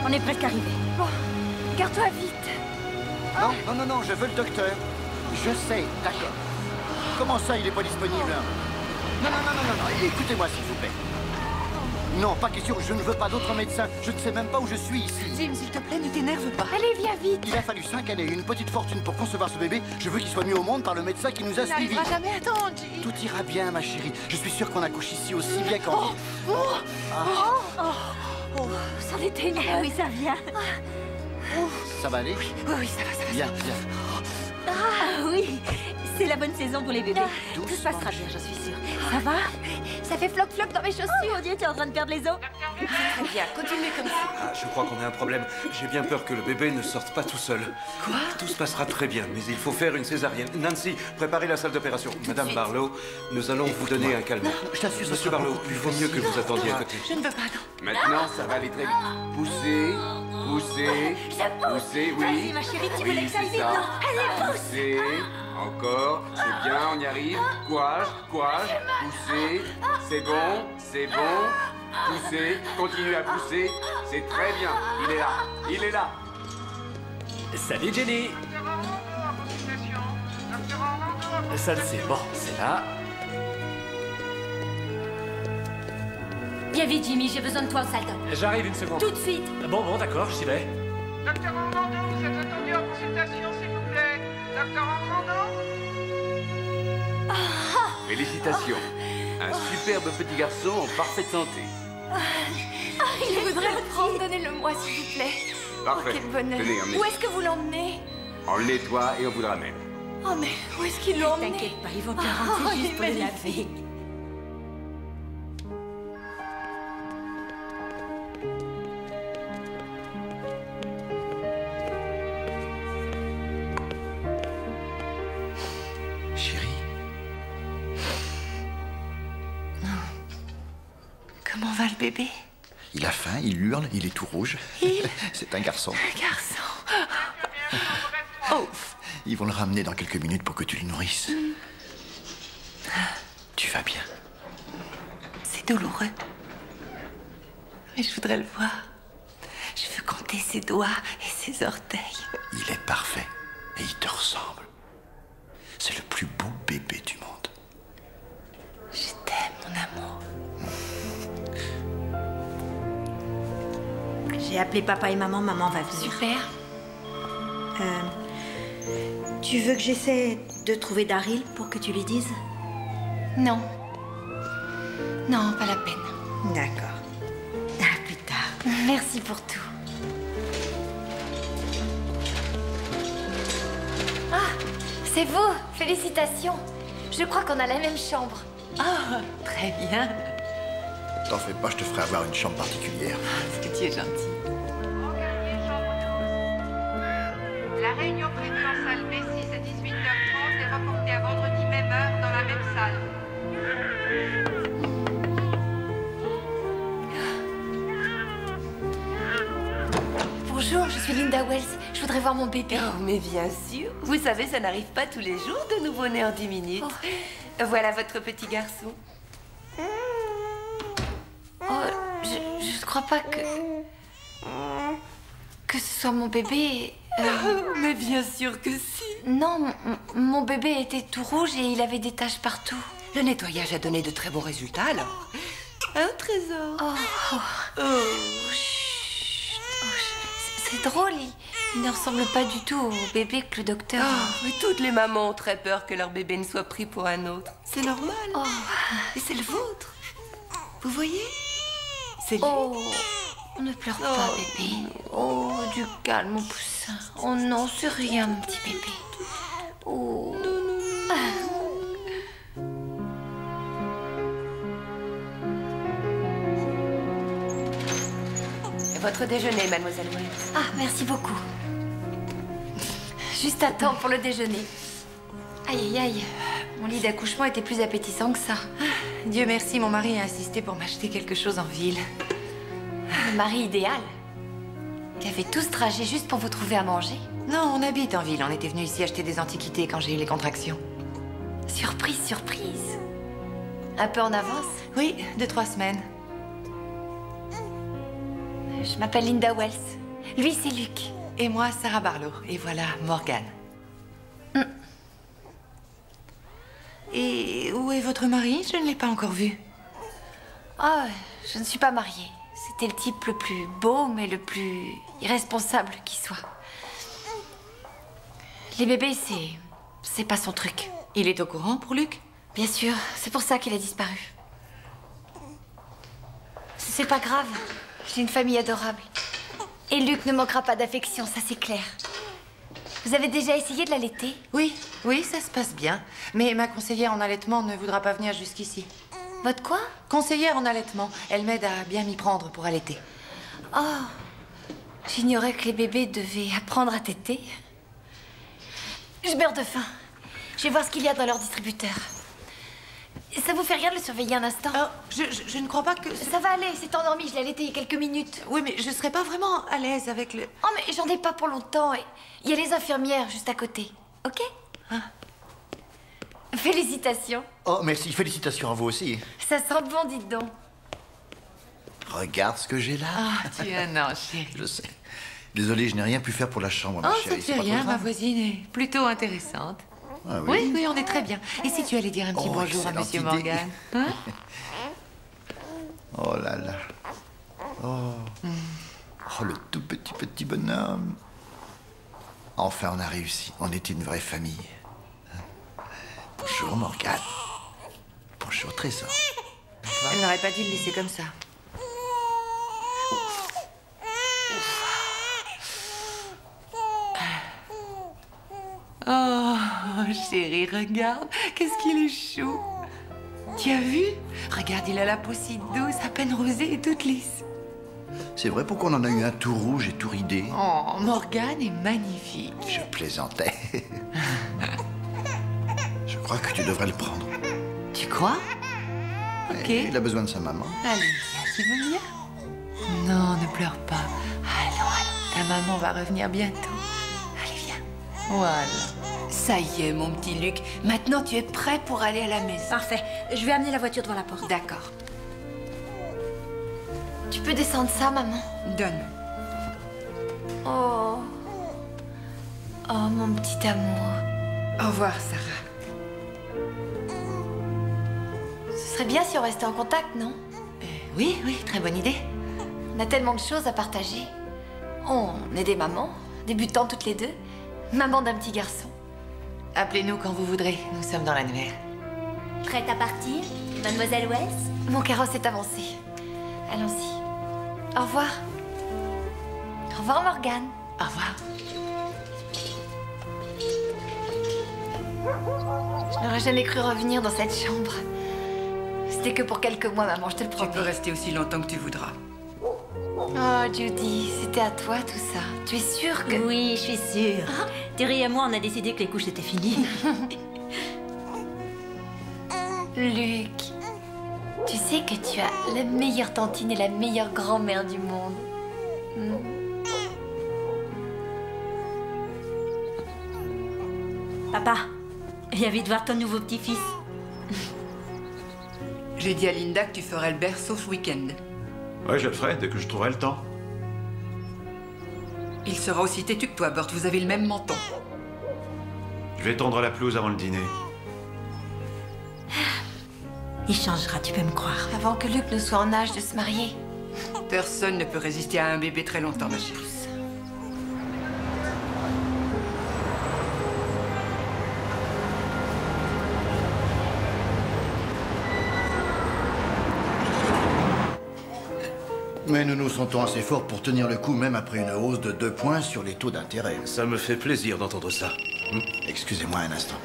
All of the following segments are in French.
On est presque arrivé. Bon, garde-toi vite. Non, non, non, non, je veux le docteur. Je sais, d'accord. Comment ça, il est pas disponible? Non, non, non, non, non, non, écoutez-moi, s'il vous plaît. Non, pas question, je ne veux pas d'autres médecins. Je ne sais même pas où je suis ici. Jim, s'il te plaît, ne t'énerve pas. Allez, viens vite. Il a fallu 5 années et une petite fortune pour concevoir ce bébé. Je veux qu'il soit mis au monde par le médecin qui nous a Ça suivis. n'arrivera jamais. Attends, Jim. Tout ira bien, ma chérie. Je suis sûr qu'on accouche ici aussi bien qu'en vie. C'en était une. Oui, ça vient. Ça va aller? Oui, ça va, ça va. Bien, bien. Ah oui, c'est la bonne saison pour les bébés. Tout se Doucement. passera bien, j'en suis sûre. Ça va? Ça fait floc-floc dans mes chaussures. Oh mon Dieu, t'es en train de perdre les os. Très bien, continuez comme ça. Ah, je crois qu'on a un problème. J'ai bien peur que le bébé ne sorte pas tout seul. Quoi? Tout se passera très bien, mais il faut faire une césarienne. Nancy, préparez la salle d'opération. Madame suite. Barlow, nous allons vous donner un calmant. Je t'assure, ce Monsieur sera Barlow, beaucoup plus il vaut mieux que facile. vous attendiez à côté. Je ne veux pas, non. Maintenant, ça va aller très vite. Poussez, poussez, poussez, oui. Vas-y, ma chérie, tu veux Oui, que ça aille c'est vite, ça. non? Allez, pousse. Poussez, encore, c'est bien, on y arrive. Courage, courage, poussez, c'est bon, c'est bon. Poussez, continuez à pousser, c'est très bien. Il est là, il est là. Salut Jenny. Ça le sait, bon, c'est là. Viens vite, Jimmy, j'ai besoin de toi au salon. J'arrive une seconde. Tout de suite. Bon, d'accord, j'y vais. Docteur Orlando, vous êtes attendu en consultation, s'il vous plaît. Docteur Orlando? Félicitations. Un superbe petit garçon en parfaite santé. Je voudrais le prendre. Donnez-le-moi, s'il vous plaît. Parfait. Oh, quel bonheur. Tenez, emmenez. Où est-ce que vous l'emmenez? On le nettoie et on vous le ramène. Oh, mais où est-ce qu'ils l'ont emmené? T'inquiète pas, ils vont te le Oh, rentrer il juste est pour le magnifique. laver. Chérie, Comment va le bébé? il a faim, il hurle, il est tout rouge. C'est un garçon. Un garçon. Oh, ils vont le ramener dans quelques minutes pour que tu le nourrisses. Tu vas bien. C'est douloureux. Mais je voudrais le voir. Je veux compter ses doigts et ses orteils. Il est parfait et il te ressemble. C'est le plus beau bébé du monde. Je t'aime, mon amour. J'ai appelé papa et maman, maman va venir. Super. Tu veux que j'essaie de trouver Daryl pour que tu lui dises? Non. Non, pas la peine. D'accord. À plus tard. Merci pour tout. Ah, c'est vous. Félicitations. Je crois qu'on a la même chambre. Ah, très bien. T'en fais pas, je te ferai avoir une chambre particulière. Est-ce que tu es gentil? Regardez, chambre 12. La réunion prévue en salle B6 à 18h30 est reportée à vendredi même heure dans la même salle. Bonjour, je suis Linda Wells. Je voudrais voir mon bébé. Oh, mais bien sûr. Vous savez, ça n'arrive pas tous les jours de nouveau-né en 10 minutes. Voilà votre petit garçon. Oh, je ne crois pas que ce soit mon bébé. Mais bien sûr que si. Non, mon bébé était tout rouge et il avait des taches partout. Le nettoyage a donné de très bons résultats, alors. Un trésor. Chut. C'est drôle, il ne ressemble pas du tout au bébé que le docteur... Mais toutes les mamans ont très peur que leur bébé ne soit pris pour un autre. C'est normal. Et c'est le vôtre. Vous voyez? C'est lui. Oh, ne pleure pas, bébé. Oh, du calme, mon poussin. Oh non, c'est rien, mon petit bébé. Oh. Votre déjeuner, mademoiselle Wells. Ah, merci beaucoup. Juste à temps pour le déjeuner. Aïe, aïe, aïe. Mon lit d'accouchement était plus appétissant que ça. Dieu merci, mon mari a insisté pour m'acheter quelque chose en ville. Le mari idéal. Qui a fait tout ce trajet juste pour vous trouver à manger. Non, on habite en ville. On était venu ici acheter des antiquités quand j'ai eu les contractions. Surprise, surprise. Un peu en avance. Oui, 2-3 semaines. Je m'appelle Linda Wells. Lui, c'est Luc. Et moi, Sarah Barlow. Et voilà, Morgane. Et où est votre mari? Je ne l'ai pas encore vu. Ah, je ne suis pas mariée. C'était le type le plus beau, mais le plus irresponsable qui soit. Les bébés, c'est pas son truc. Il est au courant pour Luc? Bien sûr, c'est pour ça qu'il a disparu. C'est pas grave. J'ai une famille adorable. Et Luc ne manquera pas d'affection, ça c'est clair. Vous avez déjà essayé de l'allaiter? Oui, oui, ça se passe bien. Mais ma conseillère en allaitement ne voudra pas venir jusqu'ici. Votre quoi? Conseillère en allaitement. Elle m'aide à bien m'y prendre pour allaiter. Oh, j'ignorais que les bébés devaient apprendre à téter. Je meurs de faim. Je vais voir ce qu'il y a dans leur distributeur. Ça vous fait rien de le surveiller un instant? Je ne crois pas que... Ça va aller, c'est endormi, je l'ai allaité il y a quelques minutes. Oui, mais je serais pas vraiment à l'aise avec le... Oh, mais j'en ai pas pour longtemps. Et il y a les infirmières juste à côté, ok? Hein? Félicitations. Oh, merci. Félicitations à vous aussi. Ça sent bon, dites donc. Regarde ce que j'ai là. Ah, tu es un ange, chérie. Je sais. Désolé, je n'ai rien pu faire pour la chambre, ma Oh, chérie. ça C'est ne pas fait trop rien, ma grave. voisine est plutôt intéressante. Ah Oui, oui, on est très bien. Et si tu allais dire un petit Oh, bonjour à excellente Monsieur idée. Morgan, hein? Oh là là. Oh. Oh, le tout petit bonhomme. Enfin, on a réussi. On est une vraie famille. Bonjour, Morgane. Bonjour, Trésor. Elle n'aurait pas dû le laisser comme ça. Oh, chérie, regarde. Qu'est-ce qu'il est chou. Tu as vu? Regarde, il a la peau si douce, à peine rosée et toute lisse. C'est vrai, pourquoi on en a eu un tout rouge et tout ridé? Oh, Morgane est magnifique. Je plaisantais. Je crois que tu devrais le prendre. Tu crois? Ok. Il a besoin de sa maman. Allez, viens, tu veux bien? Non, ne pleure pas. Allons, ta maman va revenir bientôt. Allez, viens. Voilà. Ça y est, mon petit Luc. Maintenant, tu es prêt pour aller à la maison. Parfait. Je vais amener la voiture devant la porte. D'accord. Tu peux descendre ça, maman? Donne. Oh. Oh, mon petit amour. Au revoir, Sarah. Ce serait bien si on restait en contact, non? Oui, oui, très bonne idée. On a tellement de choses à partager. On est des mamans, débutantes toutes les deux. Maman d'un petit garçon. Appelez-nous quand vous voudrez. Nous sommes dans l'annuaire. Prête à partir, mademoiselle Wells? Mon carrosse est avancé. Allons-y. Au revoir. Au revoir, Morgane. Au revoir. Je n'aurais jamais cru revenir dans cette chambre. C'était que pour quelques mois, maman, je te le Tu promets. peux rester aussi longtemps que tu voudras. Oh, Judy, c'était à toi tout ça. Tu es sûre que... Oui, je suis sûre. Thierry et moi, on a décidé que les couches étaient finies. Luc, tu sais que tu as la meilleure tantine et la meilleure grand-mère du monde. Papa, viens vite voir ton nouveau petit-fils. J'ai dit à Linda que tu ferais le berceau ce week-end. Ouais, je le ferai dès que je trouverai le temps. Il sera aussi têtu que toi, Burt. Vous avez le même menton. Je vais tondre la pelouse avant le dîner. Il changera, tu peux me croire. Avant que Luc ne soit en âge de se marier. Personne ne peut résister à un bébé très longtemps, ma chérie. Mais nous nous sentons assez forts pour tenir le coup, même après une hausse de 2 points sur les taux d'intérêt. Ça me fait plaisir d'entendre ça. Excusez-moi un instant.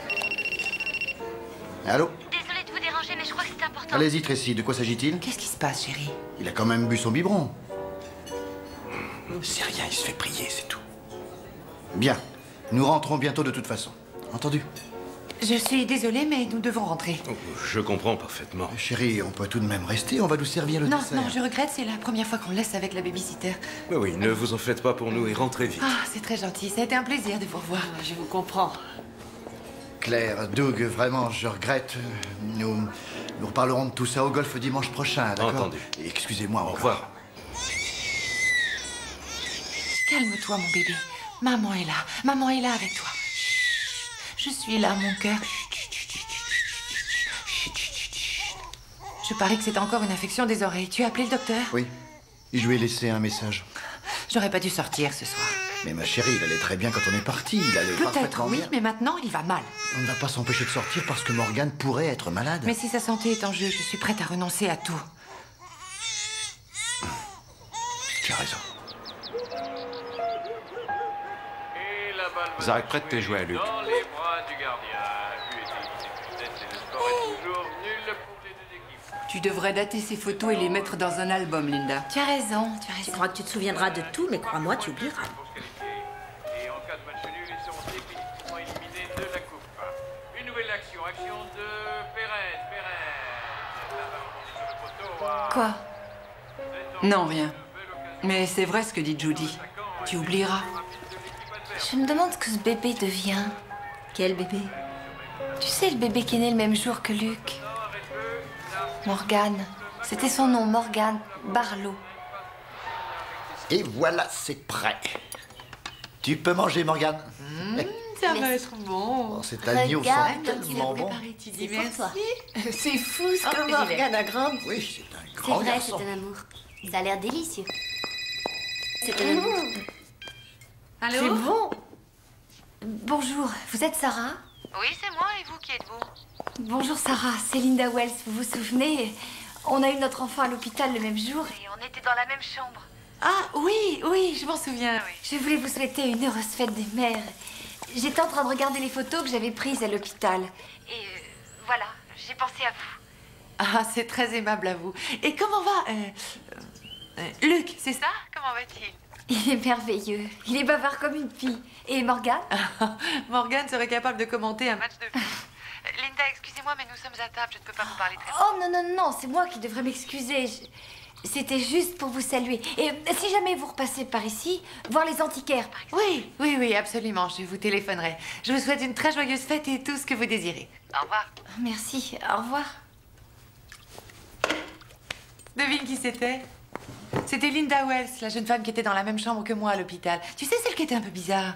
Allô? Désolée de vous déranger, mais je crois que c'est important. Allez-y, Tracy, de quoi s'agit-il? Qu'est-ce qui se passe, chérie? Il a quand même bu son biberon. C'est rien, il se fait prier, c'est tout. Bien. Nous rentrons bientôt de toute façon. Entendu? Je suis désolée, mais nous devons rentrer. Oh, je comprends parfaitement. Chérie, on peut tout de même rester, on va nous servir le Non, dessert. non, je regrette, c'est la première fois qu'on le laisse avec la babysitter. Mais oui, ne vous en faites pas pour nous et rentrez vite. Ah, c'est très gentil, ça a été un plaisir de vous revoir. Je vous comprends. Claire, Doug, vraiment, je regrette. Nous reparlerons de tout ça au golf dimanche prochain, d'accord? Entendu. Excusez-moi Au encore. revoir. Calme-toi, mon bébé. Maman est là. Maman est là avec toi. Chut. Je suis là, mon cœur. Je parie que c'est encore une infection des oreilles. Tu as appelé le docteur? Oui. Je lui ai laissé un message. J'aurais pas dû sortir ce soir. Mais ma chérie, il allait très bien quand on est parti. Il allait Peut-être, parfaitement oui, bien. mais maintenant, il va mal. On ne va pas s'empêcher de sortir parce que Morgane pourrait être malade. Mais si sa santé est en jeu, je suis prête à renoncer à tout. Tu as raison. Zarek, prête tes jouets à Luc. Dans les bras du gardien. But et le score est toujours nul pour les deux équipes. Tu devrais dater ces photos et les mettre dans un album, Linda. Tu as raison, tu as Tu raison. crois que tu te souviendras de tout, mais crois-moi, tu oublieras. Pour se qualifier. Et en cas de match nul, ils seront définitivement éliminés de la coupe. Une nouvelle action. Action de Pérez. La balle rebondit sur le poteau. Quoi? Non, rien. Mais c'est vrai ce que dit Judy. Tu oublieras. Je me demande ce que ce bébé devient. Quel bébé? Tu sais, le bébé qui est né le même jour que Luc. Morgane. C'était son nom, Morgane Barlow. Et voilà, c'est prêt. Tu peux manger, Morgane. Ça va être bon. Oh, cet agneau sent Regarde, tellement bon. Tu C'est pour toi. C'est fou ce que j'y vais. Morgane a grandi. Oui, c'est un C'est grand vrai, garçon. c'est un amour. Ça a l'air délicieux. C'est un amour. Allô? C'est bon. Bonjour, vous êtes Sarah? Oui, c'est moi, et vous qui êtes-vous? Bonjour Sarah, c'est Linda Wells, vous vous souvenez? On a eu notre enfant à l'hôpital le même jour. Et on était dans la même chambre. Ah oui, oui, je m'en souviens. Je voulais vous souhaiter une heureuse fête des mères. J'étais en train de regarder les photos que j'avais prises à l'hôpital. Et voilà, j'ai pensé à vous. Ah, c'est très aimable à vous. Et comment va Luc, c'est ça? Comment va-t-il? Il est merveilleux, il est bavard comme une fille. Et Morgane? Morgane serait capable de commenter un Match de foot. Linda, excusez-moi, mais nous sommes à table, je ne peux pas vous parler très Oh non, non, non, c'est moi qui devrais m'excuser. C'était juste pour vous saluer. Et si jamais vous repassez par ici, voir les antiquaires, par exemple. Oui, oui, oui, absolument, je vous téléphonerai. Je vous souhaite une très joyeuse fête et tout ce que vous désirez. Au revoir. Merci, au revoir. Devine qui c'était? C'était Linda Wells, la jeune femme qui était dans la même chambre que moi à l'hôpital. Tu sais, celle qui était un peu bizarre.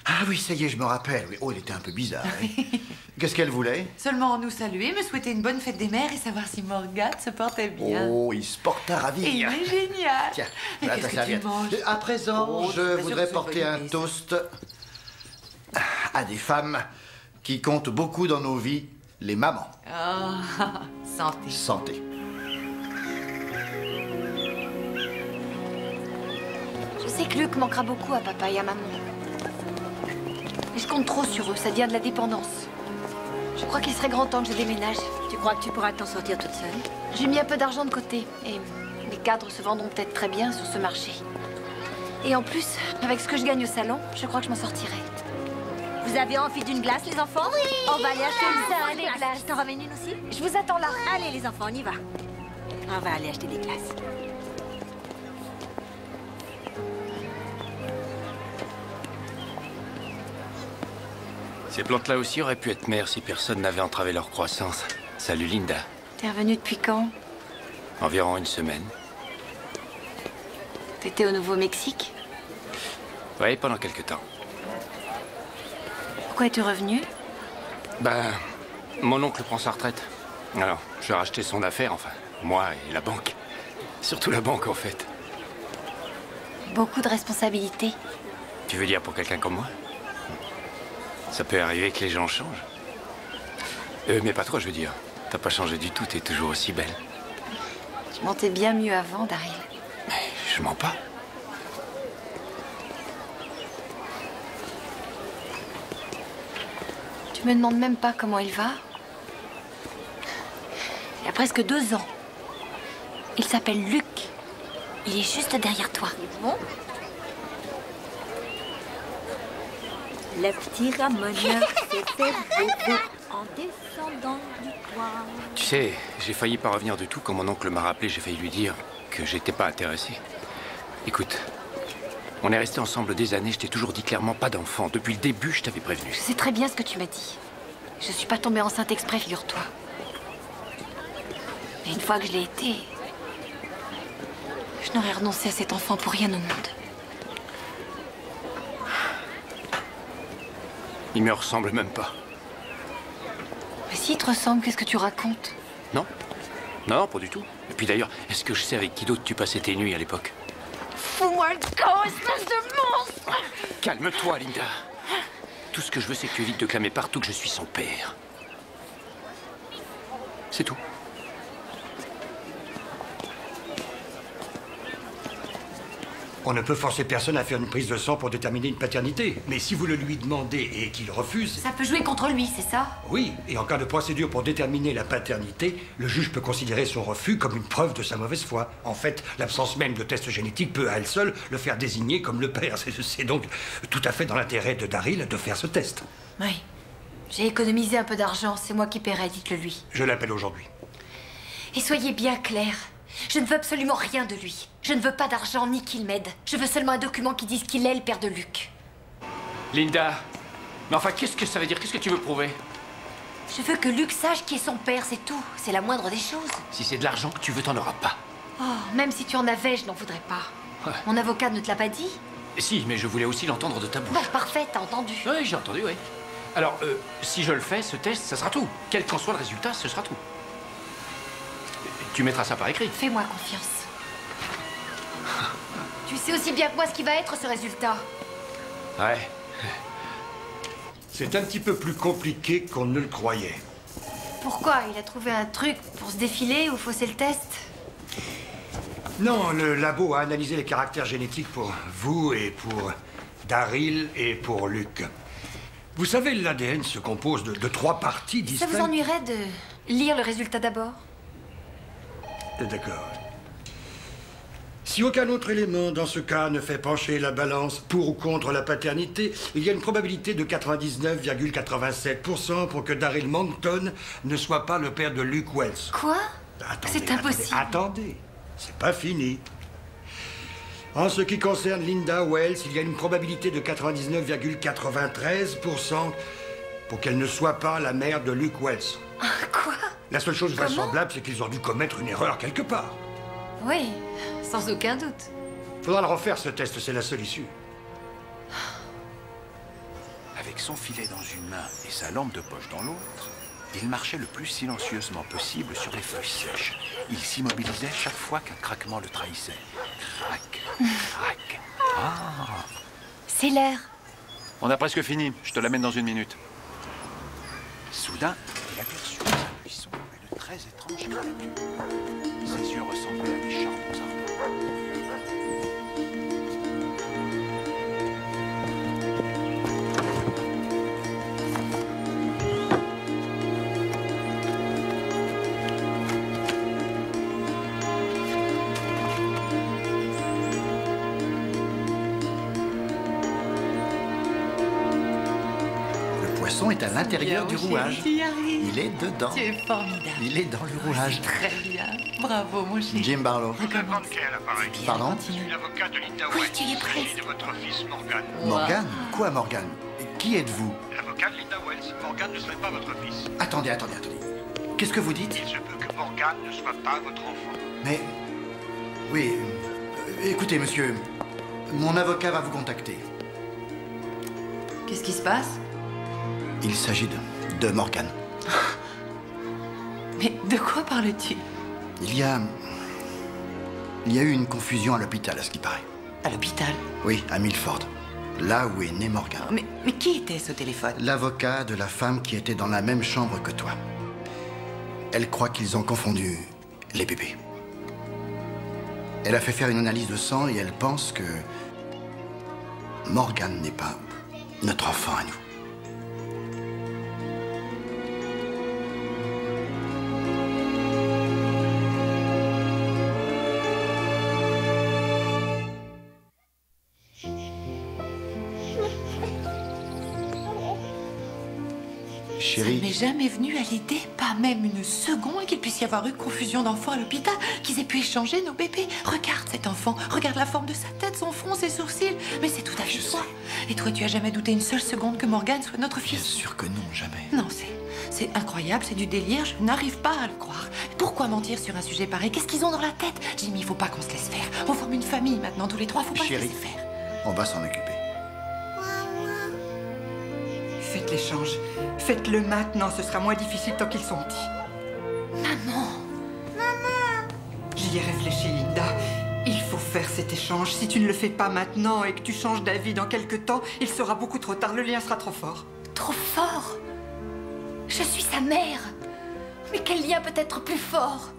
Ah oui, ça y est, je me rappelle. Oui. Oh, elle était un peu bizarre. Oui. Qu'est-ce qu'elle voulait? Seulement nous saluer, me souhaiter une bonne fête des mères et savoir si Morgane se portait bien. Oh, il se porte à Et ravir. il est génial. Tiens, Mais voilà qu'est-ce ta que serviette. tu manges? À présent, Oh, je suis pas sûre voudrais que ce soit porter une un idée, toast à des femmes qui comptent beaucoup dans nos vies, les mamans. Oh, santé. Santé. Je sais que Luc manquera beaucoup à papa et à maman. Mais je compte trop sur eux, ça devient de la dépendance. Je crois qu'il serait grand temps que je déménage. Tu crois que tu pourras t'en sortir toute seule? J'ai mis un peu d'argent de côté et les cadres se vendront peut-être très bien sur ce marché. Et en plus, avec ce que je gagne au salon, je crois que je m'en sortirai. Vous avez envie d'une glace, les enfants? Oui. On va aller acheter ça, une les glaces. Je t'en ramène une aussi? Je vous attends là. Allez, les enfants, on y va. On va aller acheter des glaces. Ces plantes-là aussi auraient pu être mères si personne n'avait entravé leur croissance. Salut Linda. T'es revenu depuis quand? Environ une semaine. T'étais au Nouveau-Mexique? Oui, pendant quelque temps. Pourquoi es-tu revenu? Ben, mon oncle prend sa retraite. Alors, je vais racheter son affaire, enfin, moi et la banque. Surtout la banque, en fait. Beaucoup de responsabilités. Tu veux dire pour quelqu'un comme moi? Ça peut arriver que les gens changent. Mais pas toi, je veux dire. T'as pas changé du tout, t'es toujours aussi belle. Je mentais bien mieux avant, Daryl. Mais je mens pas. Tu me demandes même pas comment il va. Il y a presque 2 ans. Il s'appelle Luc. Il est juste derrière toi. Bon. Le petit ramoneur s'est fait bobo en descendant du toit. Tu sais, j'ai failli pas revenir du tout quand mon oncle m'a rappelé. J'ai failli lui dire que j'étais pas intéressé. Écoute, on est restés ensemble des années. Je t'ai toujours dit clairement pas d'enfant. Depuis le début, je t'avais prévenu. Je sais très bien ce que tu m'as dit. Je suis pas tombée enceinte exprès, figure-toi. Mais une fois que je l'ai été, je n'aurais renoncé à cet enfant pour rien au monde. Il me ressemble même pas. Mais s'il te ressemble, qu'est-ce que tu racontes? Non. Non, pas du tout. Et puis d'ailleurs, est-ce que je sais avec qui d'autre tu passais tes nuits à l'époque? Fous-moi le camp, espèce de monstre! Calme-toi, Linda. Tout ce que je veux, c'est que tu évites de clamer partout que je suis son père. C'est tout. On ne peut forcer personne à faire une prise de sang pour déterminer une paternité. Mais si vous le lui demandez et qu'il refuse... Ça peut jouer contre lui, c'est ça? Oui, et en cas de procédure pour déterminer la paternité, le juge peut considérer son refus comme une preuve de sa mauvaise foi. En fait, l'absence même de test génétique peut à elle seule le faire désigner comme le père. C'est donc tout à fait dans l'intérêt de Daryl de faire ce test. Oui. J'ai économisé un peu d'argent, c'est moi qui paierai, dites-le lui. Je l'appelle aujourd'hui. Et soyez bien clairs. Je ne veux absolument rien de lui. Je ne veux pas d'argent ni qu'il m'aide. Je veux seulement un document qui dise qu'il est le père de Luc. Linda, mais enfin, qu'est-ce que ça veut dire? Qu'est-ce que tu veux prouver? Je veux que Luc sache qui est son père, c'est tout. C'est la moindre des choses. Si c'est de l'argent que tu veux, t'en auras pas. Oh, même si tu en avais, je n'en voudrais pas. Ouais. Mon avocat ne te l'a pas dit? Si, mais je voulais aussi l'entendre de ta bouche. Bon, parfait, t'as entendu. Oui, j'ai entendu, oui. Alors, si je le fais, ce test, ça sera tout. Quel qu'en soit le résultat, ce sera tout. Tu mettras ça par écrit. Fais-moi confiance. Tu sais aussi bien que moi ce qui va être ce résultat. Ouais. C'est un petit peu plus compliqué qu'on ne le croyait. Pourquoi? Il a trouvé un truc pour se défiler ou fausser le test? Non, le labo a analysé les caractères génétiques pour vous et pour Daryl et pour Luc. Vous savez, l'ADN se compose de 3 parties distinctes. Ça vous ennuierait de lire le résultat d'abord? D'accord. Si aucun autre élément dans ce cas ne fait pencher la balance pour ou contre la paternité, il y a une probabilité de 99,87% pour que Daryl Moncton ne soit pas le père de Luke Wells. Quoi? Attendez, c'est impossible. Attendez, c'est pas fini. En ce qui concerne Linda Wells, il y a une probabilité de 99,93% pour qu'elle ne soit pas la mère de Luke Wells. Quoi? La seule chose vraisemblable, c'est qu'ils ont dû commettre une erreur quelque part. Oui, sans aucun doute. Faudra le refaire, ce test, c'est la seule issue. Avec son filet dans une main et sa lampe de poche dans l'autre, il marchait le plus silencieusement possible sur les feuilles sèches. Il s'immobilisait chaque fois qu'un craquement le trahissait. Crac, crac. Ah! C'est l'heure. On a presque fini. Je te l'amène dans 1 minute. Soudain, il aperçut dans un buisson une très étrange créature. Ses yeux ressemblaient à des charbons ardents. Le poisson est à l'intérieur du rouage. Tu y arrives. Il est dedans. Tu es formidable. Il est dans le rouage. Très bien. Bravo, mon chéri. Jim Barlow. Recommence. Pardon? Je suis l'avocat de Linda Oui, Wells, tu y es presque. et de votre fils Morgan. Morgan? Quoi, Morgan? Qui êtes-vous? L'avocat de Linda Wells. Morgan ne serait pas votre fils. Attendez. Qu'est-ce que vous dites? Il se peut que Morgan ne soit pas votre enfant. Mais... Oui... écoutez, monsieur... Mon avocat va vous contacter. Qu'est-ce qui se passe? Il s'agit de Morgan. Mais de quoi parles-tu? Il y a eu une confusion à l'hôpital, à ce qui paraît. À l'hôpital? Oui, à Milford. Là où est né Morgan. Mais qui était ce téléphone? L'avocat de la femme qui était dans la même chambre que toi. Elle croit qu'ils ont confondu les bébés. Elle a fait faire une analyse de sang et elle pense que Morgan n'est pas notre enfant à nous. Chérie. Ça m'est jamais venu à l'idée, pas même une seconde, qu'il puisse y avoir eu confusion d'enfants à l'hôpital, qu'ils aient pu échanger nos bébés. Regarde cet enfant, regarde la forme de sa tête, son front, ses sourcils. Mais c'est tout à fait toi. Et toi, tu as jamais douté une seule seconde que Morgan soit notre fils? Bien sûr que non, jamais. Non, c'est incroyable, c'est du délire, je n'arrive pas à le croire. Pourquoi mentir sur un sujet pareil? Qu'est-ce qu'ils ont dans la tête? Jimmy, il faut pas qu'on se laisse faire. On forme une famille maintenant, tous les trois, faut pas se Chérie, laisser faire. on va s'en occuper. Fais faites l'échange. Faites-le maintenant, ce sera moins difficile tant qu'ils sont petits. Maman. J'y ai réfléchi, Linda. Il faut faire cet échange. Si tu ne le fais pas maintenant et que tu changes d'avis dans quelque temps, il sera beaucoup trop tard. Le lien sera trop fort. Trop fort? Je suis sa mère. Mais quel lien peut être plus fort?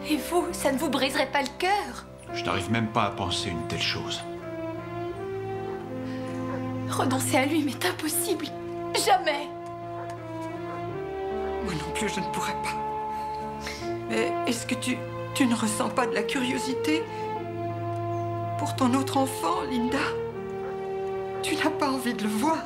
Et vous, ça ne vous briserait pas le cœur? Je n'arrive même pas à penser une telle chose. Renoncer à lui m'est impossible. Jamais. Moi non plus, je ne pourrais pas. Mais est-ce que tu ne ressens pas de la curiosité pour ton autre enfant, Linda? Tu n'as pas envie de le voir?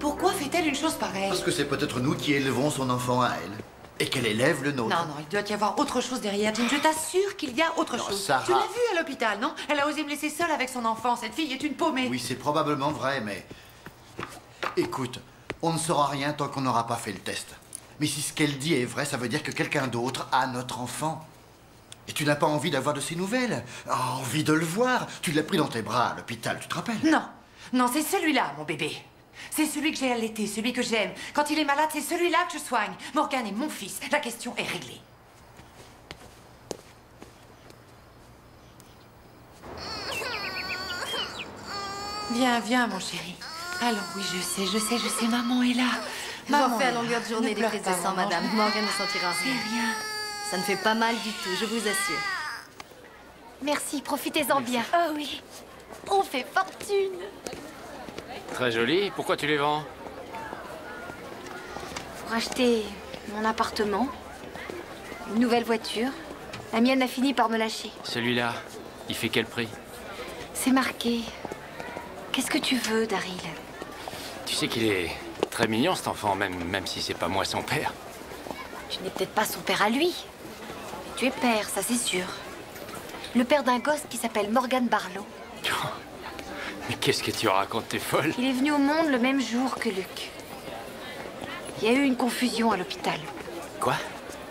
Pourquoi fait-elle une chose pareille? Parce que c'est peut-être nous qui élevons son enfant à elle. Et qu'elle élève le nôtre. Non, non, il doit y avoir autre chose derrière, Jim. Je t'assure qu'il y a autre chose. Sarah. Tu l'as vue à l'hôpital, non? Elle a osé me laisser seule avec son enfant. Cette fille est une paumée. Oui, c'est probablement vrai, mais... Écoute, on ne saura rien tant qu'on n'aura pas fait le test. Mais si ce qu'elle dit est vrai, ça veut dire que quelqu'un d'autre a notre enfant. Et tu n'as pas envie d'avoir de ses nouvelles. Envie de le voir. Tu l'as pris dans tes bras à l'hôpital, tu te rappelles? Non, non, c'est celui-là, mon bébé. C'est celui que j'ai allaité, celui que j'aime. Quand il est malade, c'est celui-là que je soigne. Morgan est mon fils. La question est réglée. Viens, viens, mon chéri. Alors, oui, je sais, maman est là. J'en fais à longueur de journée Ne des pleure prises pas, de sang, maman. madame. Morgan ne sentira rien. C'est rien. Ça ne fait pas mal du tout, je vous assure. Merci, profitez-en bien. Oh oui, on fait fortune. Très joli. Pourquoi tu les vends? Pour acheter mon appartement, une nouvelle voiture. La mienne a fini par me lâcher. Celui-là, il fait quel prix? C'est marqué. Qu'est-ce que tu veux, Daryl? Tu sais qu'il est très mignon, cet enfant, même si c'est pas moi son père. Tu n'es peut-être pas son père à lui. Mais tu es père, ça c'est sûr. Le père d'un gosse qui s'appelle Morgan Barlow. Mais qu'est-ce que tu racontes, t'es folle? Il est venu au monde le même jour que Luc. Il y a eu une confusion à l'hôpital. Quoi?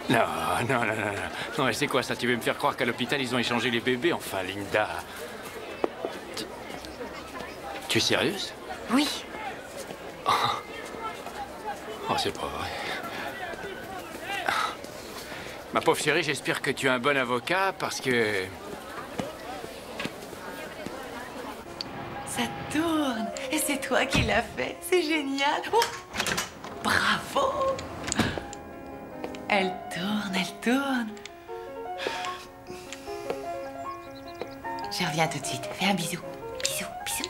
Non, non, non, non, non. Non, mais c'est quoi ça? Tu veux me faire croire qu'à l'hôpital, ils ont échangé les bébés? Enfin, Linda. Tu es sérieuse? Oui. Oh, c'est pas vrai. Ma pauvre chérie, j'espère que tu es un bon avocat parce que... Ça tourne. Et c'est toi qui l'as fait. C'est génial. Oh, bravo. Elle tourne, elle tourne. Je reviens tout de suite. Fais un bisou. Bisou, bisou.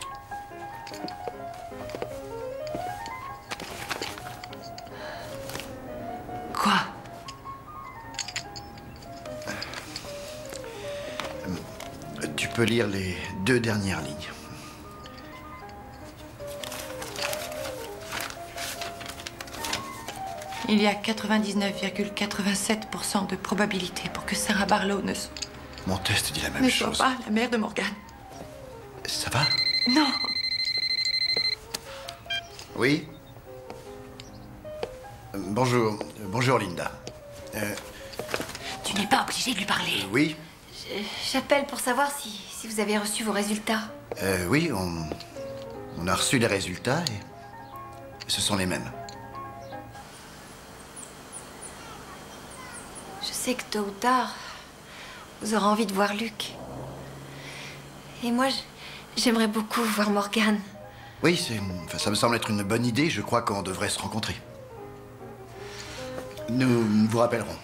Quoi? Tu peux lire les 2 dernières lignes. Il y a 99,87% de probabilité pour que Sarah Barlow ne Mon test dit la même soit chose. pas la mère de Morgan. Ça va? Non. Oui? Bonjour. Bonjour, Linda. Tu n'es pas obligé de lui parler. Oui? J'appelle pour savoir si vous avez reçu vos résultats. Oui, on a reçu les résultats et ce sont les mêmes. Je sais que tôt ou tard, vous aurez envie de voir Luc. Et moi, j'aimerais beaucoup voir Morgan. Oui, ça me semble être une bonne idée. Je crois qu'on devrait se rencontrer. Nous vous rappellerons.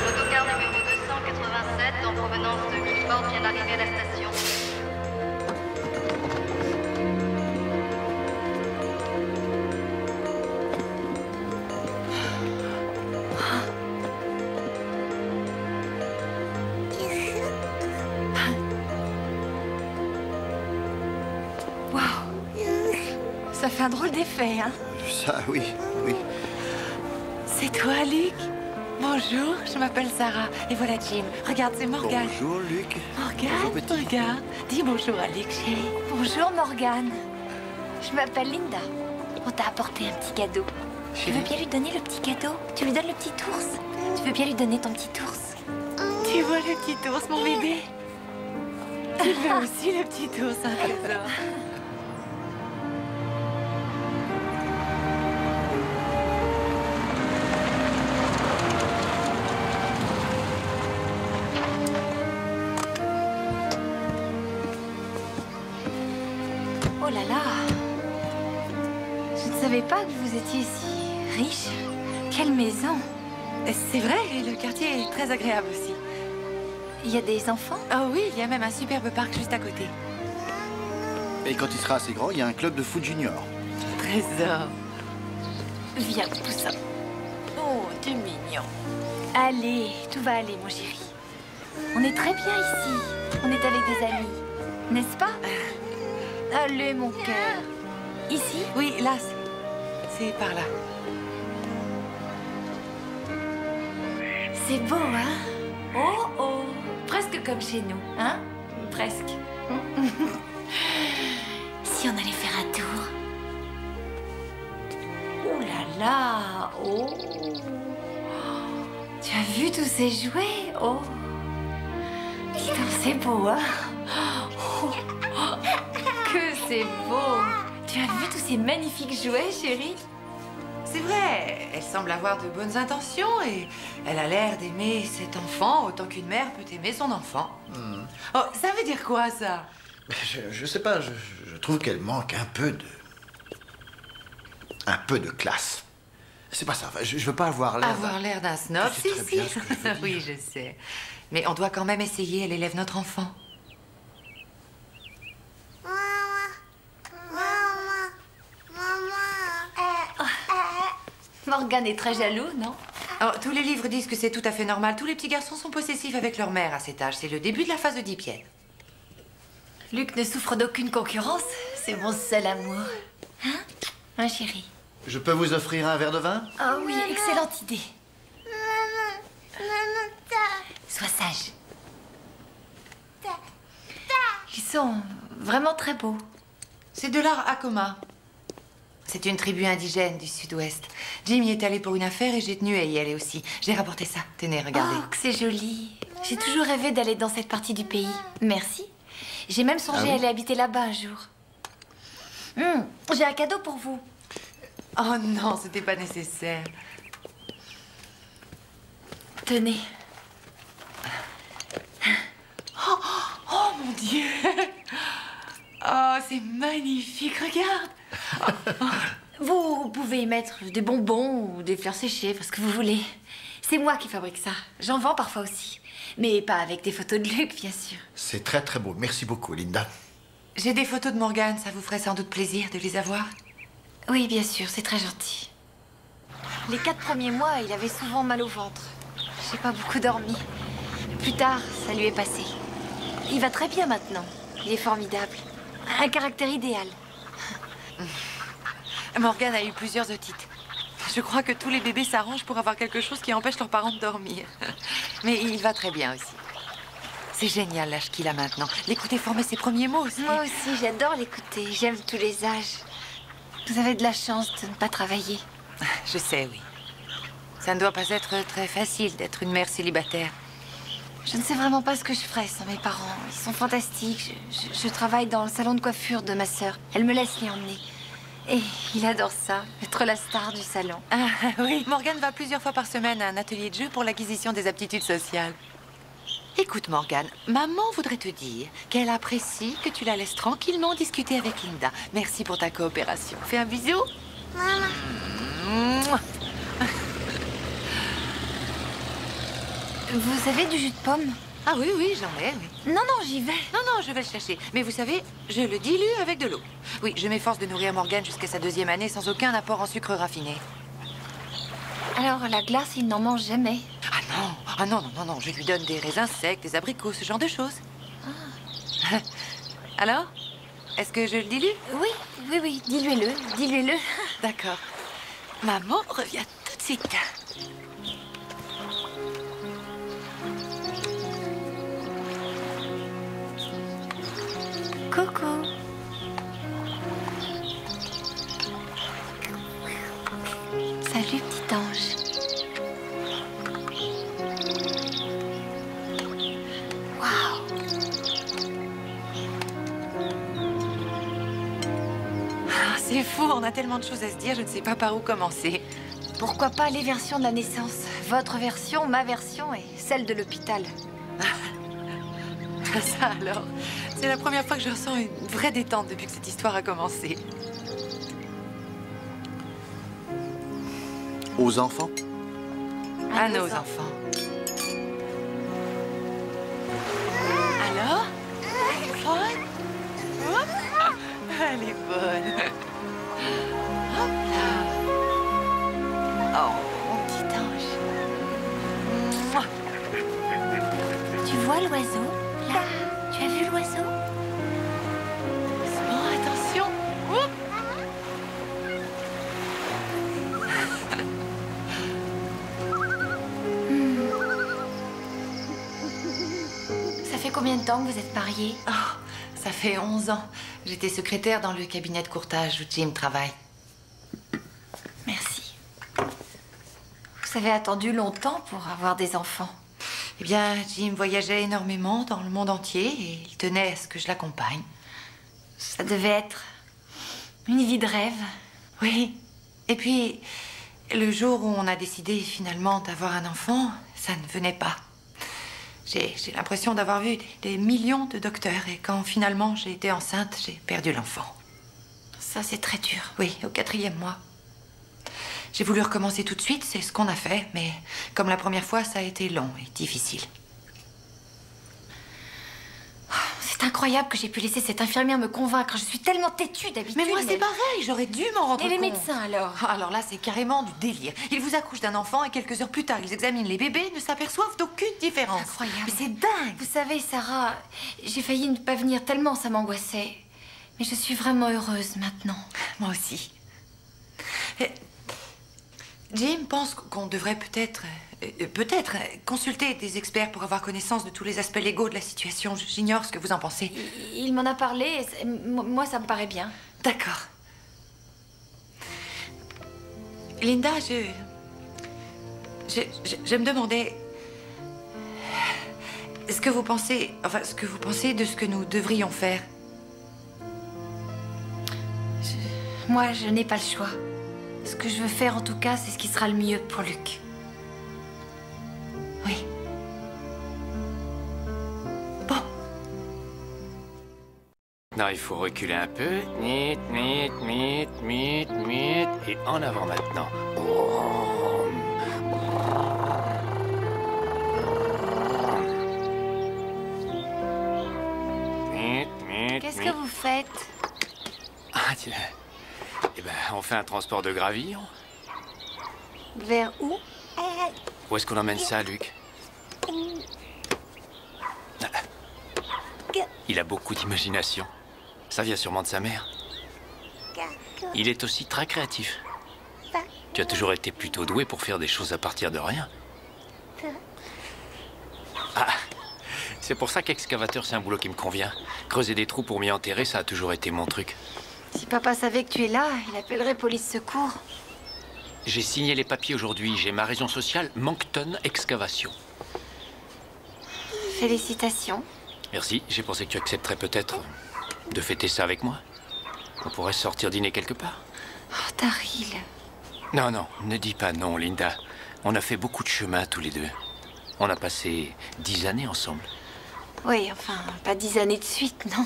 Autocar numéro 287 en provenance de Milford vient d'arriver à la station. Ça fait un drôle d'effet, hein? Ça, oui, oui. C'est toi, Luc? Bonjour, je m'appelle Sarah. Et voilà Jim. Regarde, c'est Morgan. Bonjour, Luc. Morgan, Bonjour, petit. regarde. Dis bonjour à Luc, chérie. Bonjour, Morgan. Je m'appelle Linda. On t'a apporté un petit cadeau. Tu veux bien lui donner le petit cadeau? Tu lui donnes le petit ours? Tu veux bien lui donner ton petit ours? Tu vois le petit ours, mon bébé? Tu veux aussi le petit ours, un trésor. Oh là là. Je ne savais pas que vous étiez si riche. Quelle maison. C'est vrai, et le quartier est très agréable aussi. Il y a des enfants? Oh oui, il y a même un superbe parc juste à côté. Et quand il sera assez grand, il y a un club de foot junior. Trésor. Viens, Poussin. Oh, t'es mignon. Allez, tout va aller, mon chéri. On est très bien ici. On est avec des amis. N'est-ce pas? Allez, mon cœur. Ici? Oui, là, c'est par là. C'est beau, hein? Oh, oh. Presque comme chez nous, hein? Presque. Si on allait faire un tour. Oh là là. Oh. Tu as vu tous ces jouets? Oh. Dis donc, c'est beau, hein? Oh. Que c'est beau. Tu as vu tous ces magnifiques jouets, chérie? C'est vrai, elle semble avoir de bonnes intentions et elle a l'air d'aimer cet enfant autant qu'une mère peut aimer son enfant. Oh, ça veut dire quoi, ça? Je sais pas, je trouve qu'elle manque un peu de classe. C'est pas ça, je veux pas avoir l'air... Avoir l'air d'un snob, Tu sais très bien ce que je veux dire. Oui, je sais. Mais on doit quand même essayer, elle élève notre enfant. Morgane est très jaloux, non? Oh, tous les livres disent que c'est tout à fait normal. Tous les petits garçons sont possessifs avec leur mère à cet âge. C'est le début de la phase de Dipienne. Luc ne souffre d'aucune concurrence. C'est mon seul amour. Hein? Hein, chérie? Je peux vous offrir un verre de vin? Ah oui, excellente idée. Sois sage. Ils sont vraiment très beaux. C'est de l'art Acoma. C'est une tribu indigène du sud-ouest. Jim y est allé pour une affaire et j'ai tenu à y aller aussi. J'ai rapporté ça. Tenez, regardez. Oh, que c'est joli. J'ai toujours rêvé d'aller dans cette partie du pays. Merci. J'ai même songé à aller habiter là-bas un jour. J'ai un cadeau pour vous. Oh non, c'était pas nécessaire. Tenez. Oh mon Dieu. Oh, c'est magnifique, regarde. Vous pouvez y mettre des bonbons ou des fleurs séchées, parce que vous voulez. C'est moi qui fabrique ça. J'en vends parfois aussi. Mais pas avec des photos de Luc, bien sûr. C'est très très beau. Merci beaucoup, Linda. J'ai des photos de Morgane, ça vous ferait sans doute plaisir de les avoir? Oui, bien sûr, c'est très gentil. Les 4 premiers mois, il avait souvent mal au ventre. J'ai pas beaucoup dormi. Plus tard, ça lui est passé. Il va très bien maintenant. Il est formidable. Un caractère idéal. Morgane a eu plusieurs otites. Je crois que tous les bébés s'arrangent pour avoir quelque chose qui empêche leurs parents de dormir. Mais il va très bien aussi. C'est génial l'âge qu'il a maintenant. L'écouter former ses premiers mots aussi. Moi aussi, j'adore l'écouter. J'aime tous les âges. Vous avez de la chance de ne pas travailler. Je sais, oui. Ça ne doit pas être très facile d'être une mère célibataire. Je ne sais vraiment pas ce que je ferais sans mes parents. Ils sont fantastiques. Je travaille dans le salon de coiffure de ma sœur. Elle me laisse l'y emmener. Et il adore ça, être la star du salon. Ah oui, Morgane va plusieurs fois par semaine à un atelier de jeu pour l'acquisition des aptitudes sociales. Écoute, Morgane, maman voudrait te dire qu'elle apprécie que tu la laisses tranquillement discuter avec Linda. Merci pour ta coopération. Fais un bisou. Maman. Vous avez du jus de pomme? Ah oui, oui, j'en ai, oui. Non, non, j'y vais. Non, non, je vais le chercher. Mais vous savez, je le dilue avec de l'eau. Oui, je m'efforce de nourrir Morgane jusqu'à sa 2e année sans aucun apport en sucre raffiné. Alors, la glace, il n'en mange jamais. Ah non, non, non, non, je lui donne des raisins secs, des abricots, ce genre de choses. Ah. Alors? Est-ce que je le dilue? Oui, oui, oui, diluez-le, diluez-le. D'accord. Maman revient tout de suite. Coucou. Salut, petit ange. Waouh. pauvre, on a tellement de choses à se dire, je ne sais pas par où commencer. Pourquoi pas les versions de la naissance? Votre version, ma version et celle de l'hôpital. Ça alors, c'est la première fois que je ressens une vraie détente depuis que cette histoire a commencé. Aux enfants? À nos enfants. Alors? Elle est bonne? Hop. Elle est bonne. Hop là. Oh, mon petit ange. Mouah. Tu vois l'oiseau? Là, tu as vu l'oiseau? Bon, attention. Hop. Ça fait combien de temps que vous êtes mariés? Oh, ça fait 11 ans. J'étais secrétaire dans le cabinet de courtage où Jim travaille. Merci. Vous avez attendu longtemps pour avoir des enfants? Eh bien, Jim voyageait énormément dans le monde entier et il tenait à ce que je l'accompagne. Ça devait être une vie de rêve. Oui. Et puis, le jour où on a décidé finalement d'avoir un enfant, ça ne venait pas. J'ai l'impression d'avoir vu des millions de docteurs et quand finalement j'ai été enceinte, j'ai perdu l'enfant. Ça, c'est très dur. Oui, au 4e mois. J'ai voulu recommencer tout de suite, c'est ce qu'on a fait, mais comme la première fois, ça a été long et difficile. C'est incroyable que j'ai pu laisser cette infirmière me convaincre. Je suis tellement têtue d'habitude. Mais moi, c'est pareil, j'aurais dû m'en rendre compte. Et les médecins, alors? Alors là, c'est carrément du délire. Ils vous accouchent d'un enfant et quelques heures plus tard, ils examinent les bébés et ne s'aperçoivent d'aucune différence. Incroyable. Mais c'est dingue. Vous savez, Sarah, j'ai failli ne pas venir tellement ça m'angoissait. Mais je suis vraiment heureuse maintenant. Moi aussi. Jim pense qu'on devrait peut-être consulter des experts pour avoir connaissance de tous les aspects légaux de la situation. J'ignore ce que vous en pensez. Il m'en a parlé et moi, ça me paraît bien. D'accord. Linda, je me demandais ce que vous pensez de ce que nous devrions faire. Moi, je n'ai pas le choix. Ce que je veux faire, en tout cas, c'est ce qui sera le mieux pour Luc. Oui. Bon. Non, il faut reculer un peu. Mit, et en avant maintenant. Qu'est-ce que vous faites? Ah, tiens. Eh ben, on fait un transport de gravillon. Vers où? Où est-ce qu'on emmène ça, Luc? Il a beaucoup d'imagination. Ça vient sûrement de sa mère. Il est aussi très créatif. Tu as toujours été plutôt doué pour faire des choses à partir de rien. Ah, c'est pour ça qu'excavateur, c'est un boulot qui me convient. Creuser des trous pour m'y enterrer, ça a toujours été mon truc. Si papa savait que tu es là, il appellerait police secours. J'ai signé les papiers aujourd'hui. J'ai ma raison sociale, Moncton Excavation. Félicitations. Merci. J'ai pensé que tu accepterais peut-être de fêter ça avec moi. On pourrait sortir dîner quelque part. Oh, Daryl. Non, non, ne dis pas non, Linda. On a fait beaucoup de chemin tous les deux. On a passé 10 années ensemble. Oui, enfin, pas 10 années de suite, non?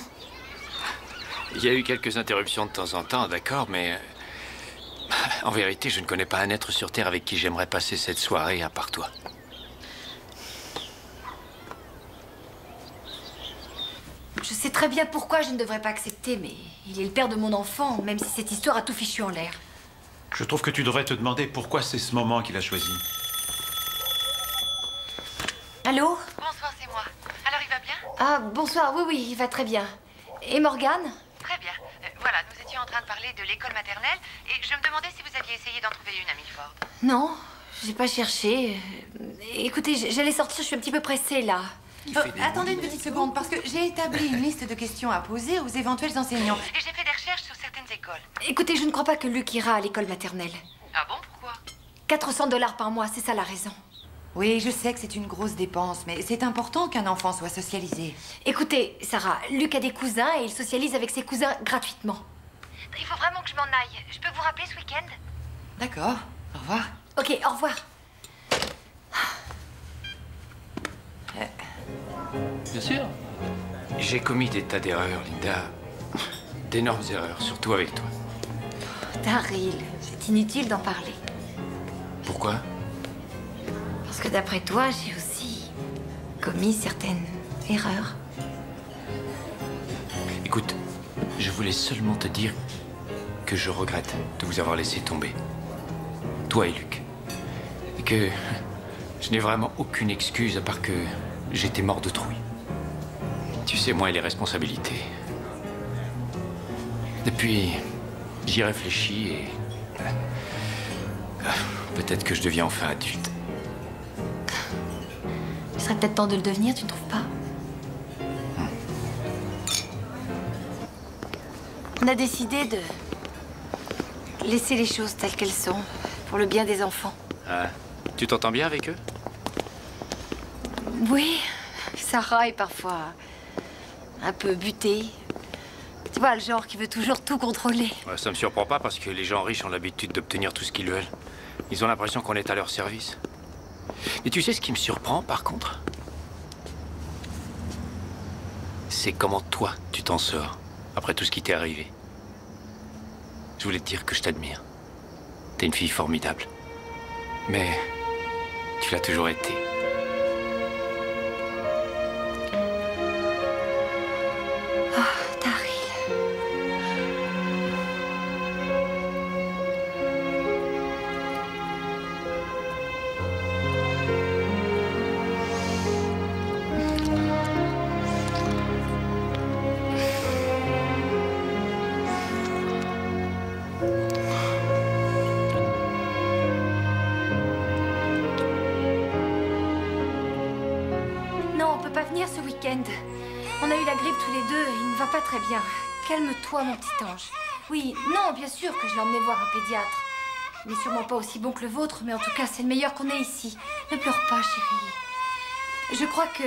Il y a eu quelques interruptions de temps en temps, d'accord, mais... en vérité, je ne connais pas un être sur Terre avec qui j'aimerais passer cette soirée à part toi. Je sais très bien pourquoi je ne devrais pas accepter, mais il est le père de mon enfant, même si cette histoire a tout fichu en l'air. Je trouve que tu devrais te demander pourquoi c'est ce moment qu'il a choisi. Allô? Bonsoir, c'est moi. Alors, il va bien? Ah, bonsoir, oui, oui, il va très bien. Et Morgane? Très bien. Voilà, nous étions en train de parler de l'école maternelle et je me demandais si vous aviez essayé d'en trouver une à Milford. Non, j'ai pas cherché. Écoutez, j'allais sortir, je suis un petit peu pressée, là. Attendez une petite seconde, parce que j'ai établi une liste de questions à poser aux éventuels enseignants. Et j'ai fait des recherches sur certaines écoles. Écoutez, je ne crois pas que Luc ira à l'école maternelle. Ah bon, pourquoi? 400 $ par mois, c'est ça la raison. Oui, je sais que c'est une grosse dépense, mais c'est important qu'un enfant soit socialisé. Écoutez, Sarah, Luc a des cousins et il socialise avec ses cousins gratuitement. Il faut vraiment que je m'en aille. Je peux vous rappeler ce week-end? D'accord. Au revoir. Ok, au revoir. Bien sûr. J'ai commis des tas d'erreurs, Linda. D'énormes erreurs, surtout avec toi. Daryl, c'est inutile d'en parler. Pourquoi? Parce que d'après toi, j'ai aussi commis certaines erreurs. Écoute, je voulais seulement te dire que je regrette de vous avoir laissé tomber. Toi et Luc. Et que je n'ai vraiment aucune excuse à part que j'étais mort de trouille. Tu sais, moi et les responsabilités. Depuis, j'y réfléchis et... peut-être que je deviens enfin adulte. Il serait peut-être temps de le devenir, tu ne trouves pas? On a décidé de laisser les choses telles qu'elles sont, pour le bien des enfants. Ah, tu t'entends bien avec eux? Oui, Sarah est parfois un peu butée. Tu vois, le genre qui veut toujours tout contrôler. Ouais, ça me surprend pas parce que les gens riches ont l'habitude d'obtenir tout ce qu'ils veulent. Ils ont l'impression qu'on est à leur service. Et tu sais ce qui me surprend, par contre? C'est comment toi, tu t'en sors, après tout ce qui t'est arrivé. Je voulais te dire que je t'admire. T'es une fille formidable. Mais tu l'as toujours été. Oh, Daryl. Non, on peut pas venir ce week-end. On a eu la grippe tous les deux et il ne va pas très bien. Calme-toi, mon petit ange. Oui, non, bien sûr que je l'ai emmené voir un pédiatre. Il n'est sûrement pas aussi bon que le vôtre, mais en tout cas, c'est le meilleur qu'on ait ici. Ne pleure pas, chérie. Je crois que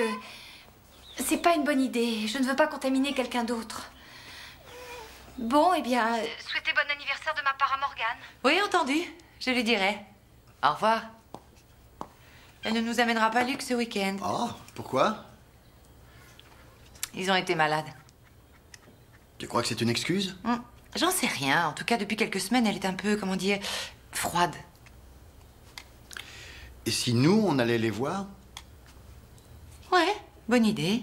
c'est pas une bonne idée. Je ne veux pas contaminer quelqu'un d'autre. Bon, eh bien... souhaitez bon anniversaire de ma part à Morgane. Oui, entendu. Je lui dirai. Au revoir. Elle ne nous amènera pas Luc ce week-end. Oh, pourquoi? Ils ont été malades. Tu crois que c'est une excuse? J'en sais rien. En tout cas, depuis quelques semaines, elle est un peu, comment dire, froide. Et si nous, on allait les voir? Ouais, bonne idée.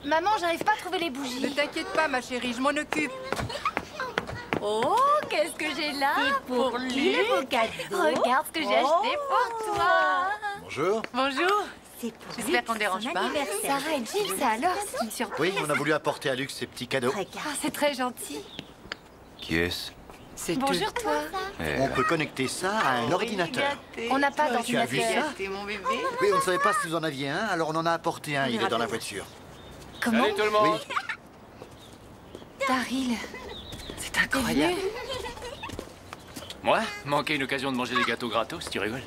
Maman, j'arrive pas à trouver les bougies. Ne t'inquiète pas, ma chérie, je m'en occupe. Oh, qu'est-ce que j'ai là? C'est pour lui, le beau cadeau. Regarde ce que j'ai acheté pour toi. Bonjour. Bonjour. C'est pour J'espère qu'on ne dérange pas. Sarah et Jill, ça alors, c'est une surprise. Oui, on a voulu apporter à Luc ces petits cadeaux. Ah, c'est très gentil. Qui est-ce? C'est Bonjour, toi. On peut connecter ça à un ordinateur. On n'a pas Tu as vu d'ordinateur. ça? C'est mon bébé. Oui, on ne savait pas si vous en aviez un, alors on en a apporté un. Il est dans la voiture. Comment? Salut tout le monde. Daryl, C'est incroyable. Moi? Manquer une occasion de manger des gâteaux gratos, tu rigoles?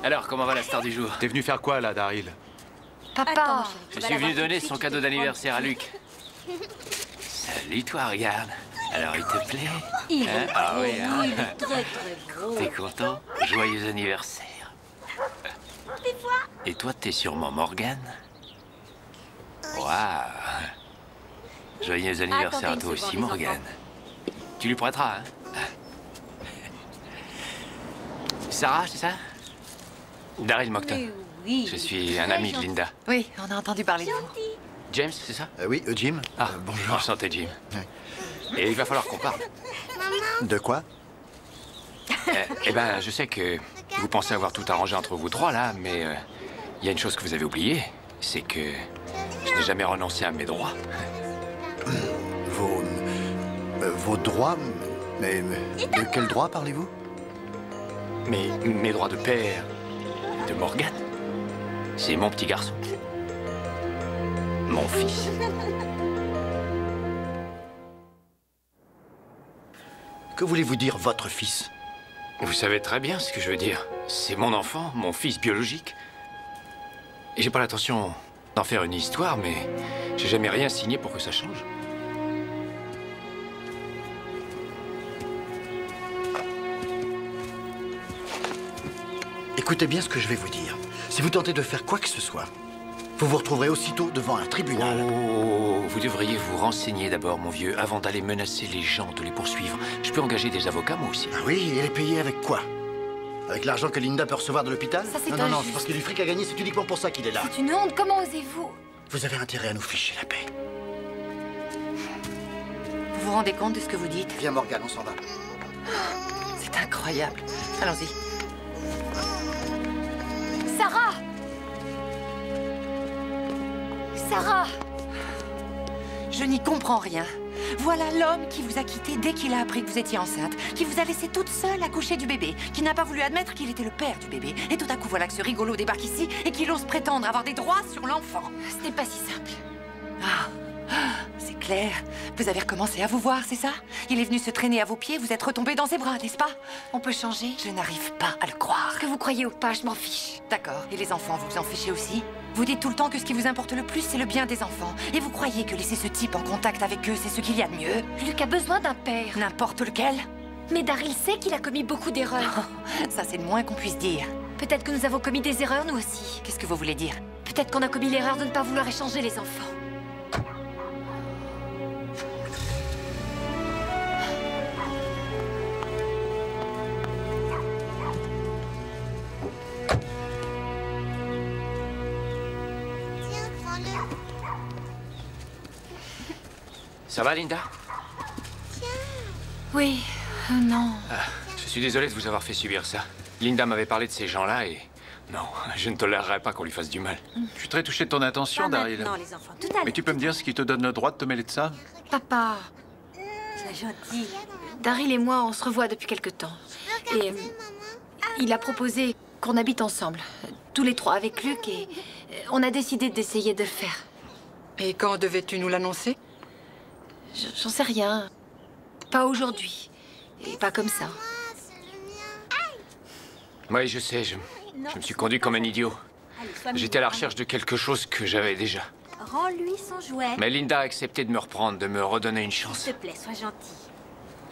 Alors, comment va la star du jour? T'es venu faire quoi, là, Daryl? papa. Je suis venu donner son cadeau d'anniversaire à Luc. Salut toi, regarde. Alors, il te plaît? Il est Ah oui, hein? il est très très gros. T'es content? Joyeux anniversaire. Et toi, t'es sûrement Morgane? Waouh! Joyeux anniversaire à Attendez toi une aussi, seconde, les Morgane. Tu lui prêteras, hein? Sarah, c'est ça? Daryl Mockton. Mais oui. Je suis un ami de Linda. Oui, on a entendu parler de vous. James, c'est ça? Oui, Jim. Ah, bonjour. Enchanté, Jim. Et il va falloir qu'on parle. De quoi? Eh ben, je sais que vous pensez avoir tout arrangé entre vous trois, là, mais il y a une chose que vous avez oubliée, c'est que je n'ai jamais renoncé à mes droits. Vos droits? Mais de quel droit parlez-vous? Mes droits de père de Morgane. C'est mon petit garçon. Mon fils. Que voulez-vous dire, votre fils? Vous savez très bien ce que je veux dire. C'est mon enfant, mon fils biologique. Et j'ai pas l'intention d'en faire une histoire, mais j'ai jamais rien signé pour que ça change. Écoutez bien ce que je vais vous dire. Si vous tentez de faire quoi que ce soit, vous vous retrouverez aussitôt devant un tribunal. Oh, vous devriez vous renseigner d'abord, mon vieux, avant d'aller menacer les gens de les poursuivre. Je peux engager des avocats, moi aussi. Ah oui, et les payer avec quoi? Avec l'argent que Linda peut recevoir de l'hôpital? Ça, c'est Non, injuste. c'est parce qu'il y a du fric à gagner, c'est uniquement pour ça qu'il est là. C'est une honte, comment osez-vous? Vous avez intérêt à nous ficher la paix. Vous vous rendez compte de ce que vous dites? Viens, Morgane, on s'en va. C'est incroyable. Allons-y. Sarah! Sarah! Je n'y comprends rien. Voilà l'homme qui vous a quitté dès qu'il a appris que vous étiez enceinte, qui vous a laissé toute seule accoucher du bébé, qui n'a pas voulu admettre qu'il était le père du bébé. Et tout à coup, voilà que ce rigolo débarque ici et qu'il ose prétendre avoir des droits sur l'enfant. Ce n'est pas si simple. C'est clair. Vous avez recommencé à vous voir, c'est ça? Il est venu se traîner à vos pieds, vous êtes retombé dans ses bras, n'est-ce pas? On peut changer? Je n'arrive pas à le croire. Ce que vous croyez ou pas, je m'en fiche. D'accord. Et les enfants, vous vous en fichez aussi? Vous dites tout le temps que ce qui vous importe le plus, c'est le bien des enfants. Et vous croyez que laisser ce type en contact avec eux, c'est ce qu'il y a de mieux? Luc a besoin d'un père. N'importe lequel? Mais Daryl sait qu'il a commis beaucoup d'erreurs. Ça, c'est le moins qu'on puisse dire. Peut-être que nous avons commis des erreurs, nous aussi. Qu'est-ce que vous voulez dire? Peut-être qu'on a commis l'erreur de ne pas vouloir échanger les enfants. Ça va, Linda? Oui, non. Je suis désolé de vous avoir fait subir ça. Linda m'avait parlé de ces gens-là et... Non, je ne tolérerai pas qu'on lui fasse du mal. Je suis très touché de ton intention, Daryl. Non, les enfants, tout à l'heure. Mais tu peux me dire ce qui te donne le droit de te mêler de ça? Papa, Sois gentil. Daryl et moi, on se revoit depuis quelque temps. Et il a proposé qu'on habite ensemble, tous les trois avec Luc, et on a décidé d'essayer de le faire. Et quand devais-tu nous l'annoncer? J'en sais rien. Pas aujourd'hui. Et pas comme ça. Oui, je sais, je me suis conduit comme un idiot. J'étais à la recherche de quelque chose que j'avais déjà. Rends-lui son jouet. Mais Linda a accepté de me reprendre, de me redonner une chance. S'il te plaît, sois gentil.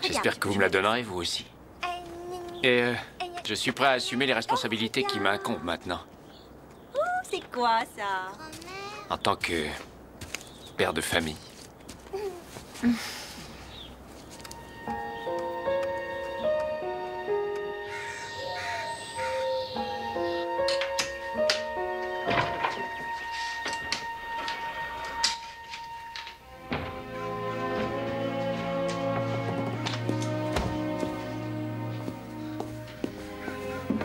J'espère que vous me la donnerez, vous aussi. Et je suis prêt à assumer les responsabilités qui m'incombent maintenant. C'est quoi, ça? En tant que père de famille.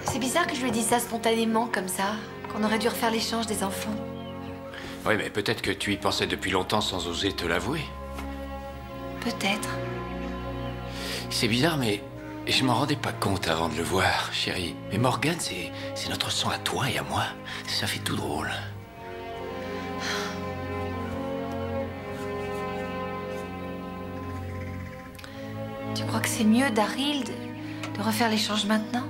C'est bizarre que je lui dise ça spontanément, comme ça. Qu'on aurait dû refaire l'échange des enfants. Oui, mais peut-être que tu y pensais depuis longtemps sans oser te l'avouer. Peut-être. C'est bizarre, mais je m'en rendais pas compte avant de le voir, chérie. Mais Morgane, c'est notre sang à toi et à moi. Ça fait tout drôle. Tu crois que c'est mieux, Daryl, de refaire l'échange maintenant?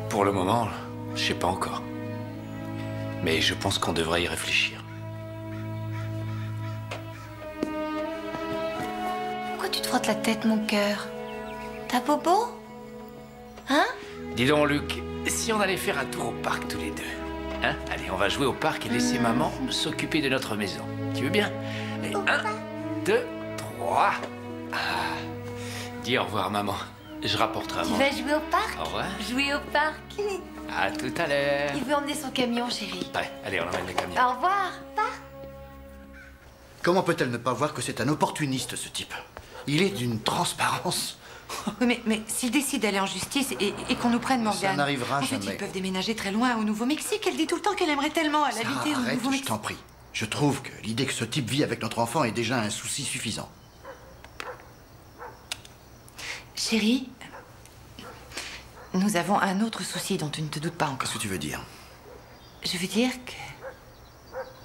Pour le moment, je sais pas encore. Mais je pense qu'on devrait y réfléchir. Pourquoi tu te frottes la tête, mon cœur? T'as bobo? Hein? Dis donc, Luc, si on allait faire un tour au parc tous les deux, hein? Allez, on va jouer au parc et laisser maman s'occuper de notre maison. Tu veux bien? Allez, 1, 2, 3. Dis au revoir, maman. Je rapporterai à Tu maman. vas jouer au parc? Au revoir. Jouer au parc? À tout à l'heure. Il veut emmener son camion, chérie. Ouais, allez, on emmène le camion. Au revoir. Comment peut-elle ne pas voir que c'est un opportuniste, ce type? Il est d'une transparence. Oui, mais s'il décide d'aller en justice et qu'on nous prenne Morgane... Ça n'arrivera en fait, jamais. ils peuvent déménager très loin, au Nouveau-Mexique. Elle dit tout le temps qu'elle aimerait tellement aller habiter au Arrête, je Nouveau-Mexique. t'en prie. Je trouve que l'idée que ce type vit avec notre enfant est déjà un souci suffisant. Chérie, nous avons un autre souci dont tu ne te doutes pas encore. Qu'est-ce que tu veux dire? Je veux dire que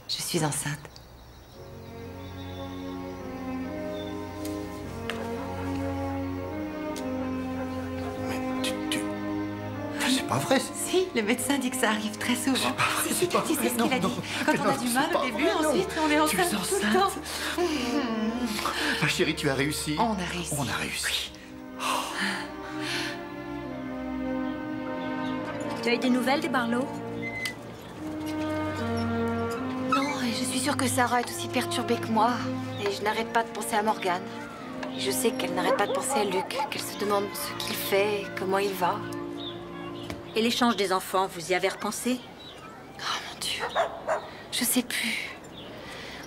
je suis enceinte. C'est pas vrai. Si, le médecin dit que ça arrive très souvent. C'est pas vrai, c'est pas Tu sais vrai. ce qu'il a dit? Quand on a du mal au début, ensuite on est Tu es enceinte tout le temps. Ma chérie, tu as réussi. On a réussi. On a réussi. Tu as eu des nouvelles des Barlow? Non, et je suis sûre que Sarah est aussi perturbée que moi. Et je n'arrête pas de penser à Morgane. Et je sais qu'elle n'arrête pas de penser à Luc, qu'elle se demande ce qu'il fait, et comment il va. Et l'échange des enfants, vous y avez repensé? Oh mon Dieu, je sais plus.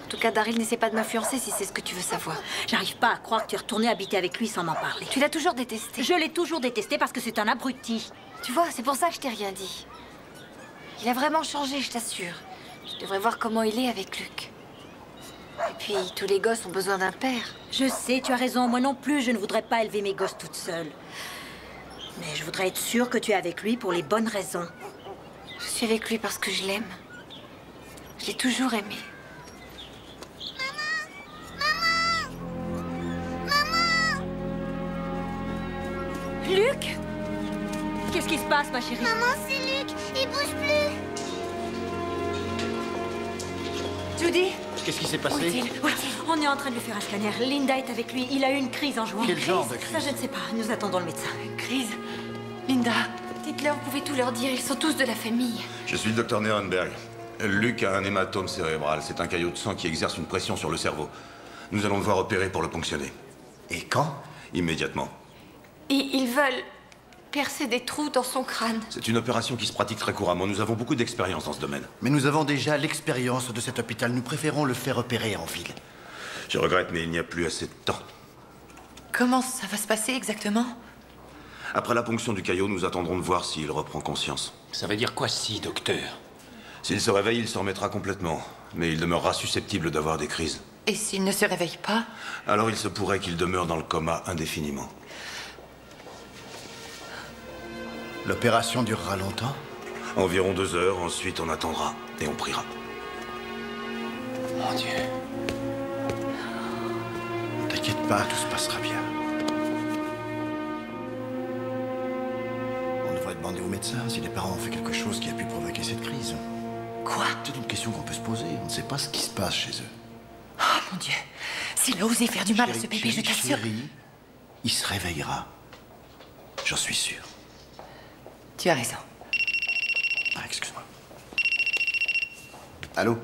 En tout cas, Daryl n'essaie pas de m'influencer si c'est ce que tu veux savoir. J'arrive pas à croire que tu es retournée habiter avec lui sans m'en parler. Tu l'as toujours détesté. Je l'ai toujours détesté parce que c'est un abruti. Tu vois, c'est pour ça que je t'ai rien dit. Il a vraiment changé, je t'assure. Je devrais voir comment il est avec Luc. Et puis, tous les gosses ont besoin d'un père. Je sais, tu as raison. Moi non plus, je ne voudrais pas élever mes gosses toute seule. Mais je voudrais être sûre que tu es avec lui pour les bonnes raisons. Je suis avec lui parce que je l'aime. Je l'ai toujours aimé. Luc? Qu'est-ce qui se passe, ma chérie? Maman, c'est Luc. Il bouge plus. Judy? Qu'est-ce qui s'est passé? Où est-il? On est en train de lui faire un scanner. Linda est avec lui. Il a eu une crise en jouant. Quel genre de crise? Ça, je ne sais pas. Nous attendons le médecin. Une crise? Linda, dites-leur, vous pouvez tout leur dire. Ils sont tous de la famille. Je suis le docteur Nierenberg. Luc a un hématome cérébral. C'est un caillot de sang qui exerce une pression sur le cerveau. Nous allons devoir opérer pour le ponctionner. Et quand? Immédiatement. Et ils veulent percer des trous dans son crâne. C'est une opération qui se pratique très couramment. Nous avons beaucoup d'expérience dans ce domaine. Mais nous avons déjà l'expérience de cet hôpital. Nous préférons le faire opérer en ville. Je regrette, mais il n'y a plus assez de temps. Comment ça va se passer exactement? Après la ponction du caillot, nous attendrons de voir s'il reprend conscience. Ça veut dire quoi, si, docteur? S'il se réveille, il s'en remettra complètement. Mais il demeurera susceptible d'avoir des crises. Et s'il ne se réveille pas? Alors il se pourrait qu'il demeure dans le coma indéfiniment. L'opération durera longtemps? Environ 2 heures, ensuite on attendra et on priera. Mon Dieu. T'inquiète pas, tout se passera bien. On devrait demander au médecin si les parents ont fait quelque chose qui a pu provoquer cette crise. Quoi? C'est une question qu'on peut se poser. On ne sait pas ce qui se passe chez eux. Oh mon Dieu. S'il a osé faire du mal à ce bébé, je t'assure. Chérie, il se réveillera. J'en suis sûr. Tu as raison. Ah, excuse-moi. Allô?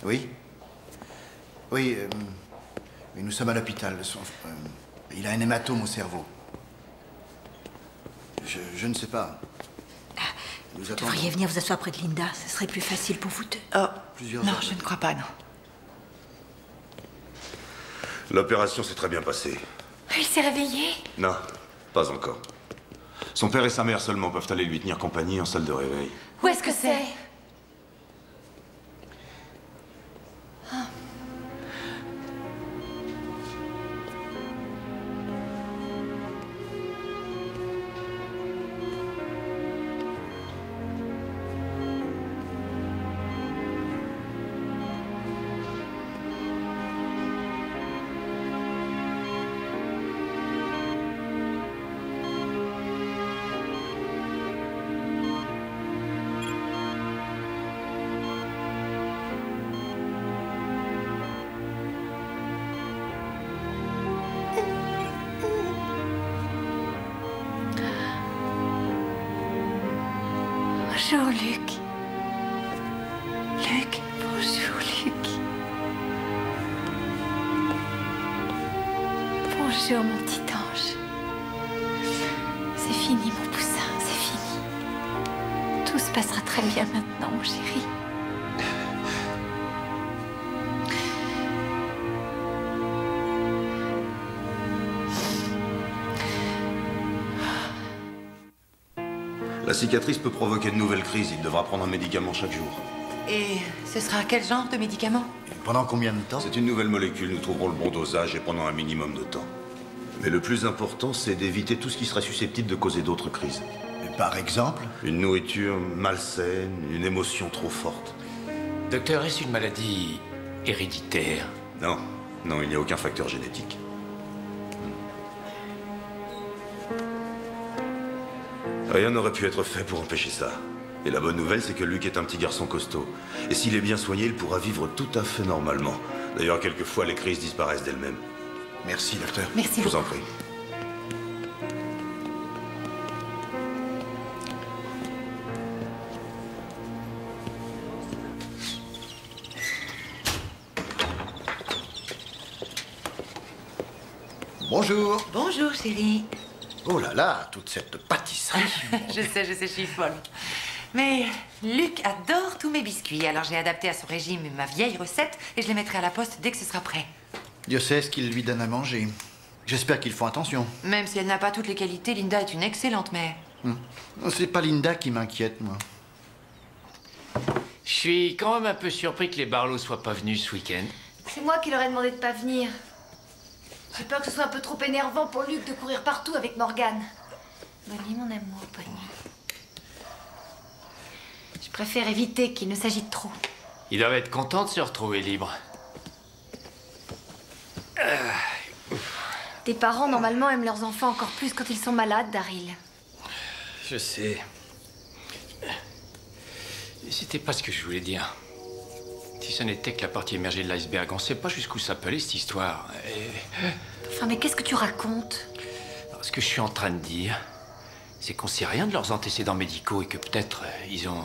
Oui? Oui, nous sommes à l'hôpital. Il a un hématome au cerveau. Je ne sais pas. Nous Vous devriez venir vous asseoir près de Linda. Ce serait plus facile pour vous deux. Oh, Plusieurs non, heures. je ne crois pas, non. L'opération s'est très bien passée. Il s'est réveillé? Non, pas encore. Son père et sa mère seulement peuvent aller lui tenir compagnie en salle de réveil. Où est-ce que c'est? Bonjour, Luc. Luc, bonjour, Luc. Bonjour, mon petit ange. C'est fini, mon poussin, c'est fini. Tout se passera très bien maintenant, mon chéri. La cicatrice peut provoquer de nouvelles crises. Il devra prendre un médicament chaque jour. Et ce sera quel genre de médicament? Pendant combien de temps? C'est une nouvelle molécule. Nous trouverons le bon dosage et pendant un minimum de temps. Mais le plus important, c'est d'éviter tout ce qui serait susceptible de causer d'autres crises. Par exemple? Une nourriture malsaine, une émotion trop forte. Docteur, est-ce une maladie héréditaire? Non, non, il n'y a aucun facteur génétique. Rien n'aurait pu être fait pour empêcher ça. Et la bonne nouvelle, c'est que Luc est un petit garçon costaud. Et s'il est bien soigné, il pourra vivre tout à fait normalement. D'ailleurs, quelquefois, les crises disparaissent d'elles-mêmes. Merci, docteur. Merci Je vous en prie. Bonjour. Bonjour, chérie. Oh là là, toute cette pâtisserie. je sais, je suis folle. Mais Luc adore tous mes biscuits, alors j'ai adapté à son régime ma vieille recette et je les mettrai à la poste dès que ce sera prêt. Dieu sait ce qu'il lui donne à manger. J'espère qu'ils font attention. Même si elle n'a pas toutes les qualités, Linda est une excellente mère. C'est pas Linda qui m'inquiète, moi. Je suis quand même un peu surpris que les Barlow soient pas venus ce week-end. C'est moi qui leur ai demandé de pas venir. J'ai peur que ce soit un peu trop énervant pour Luc de courir partout avec Morgane. Bonne nuit, mon amour, bonne nuit. Je préfère éviter qu'il ne s'agite trop. Ils doivent être contents de se retrouver libres. Tes parents, normalement, aiment leurs enfants encore plus quand ils sont malades, Daryl. Je sais. C'était pas ce que je voulais dire. Si ce n'était que la partie émergée de l'iceberg, on sait pas jusqu'où ça peut aller, cette histoire. Enfin, mais qu'est-ce que tu racontes? Ce que je suis en train de dire, c'est qu'on sait rien de leurs antécédents médicaux et que peut-être ils ont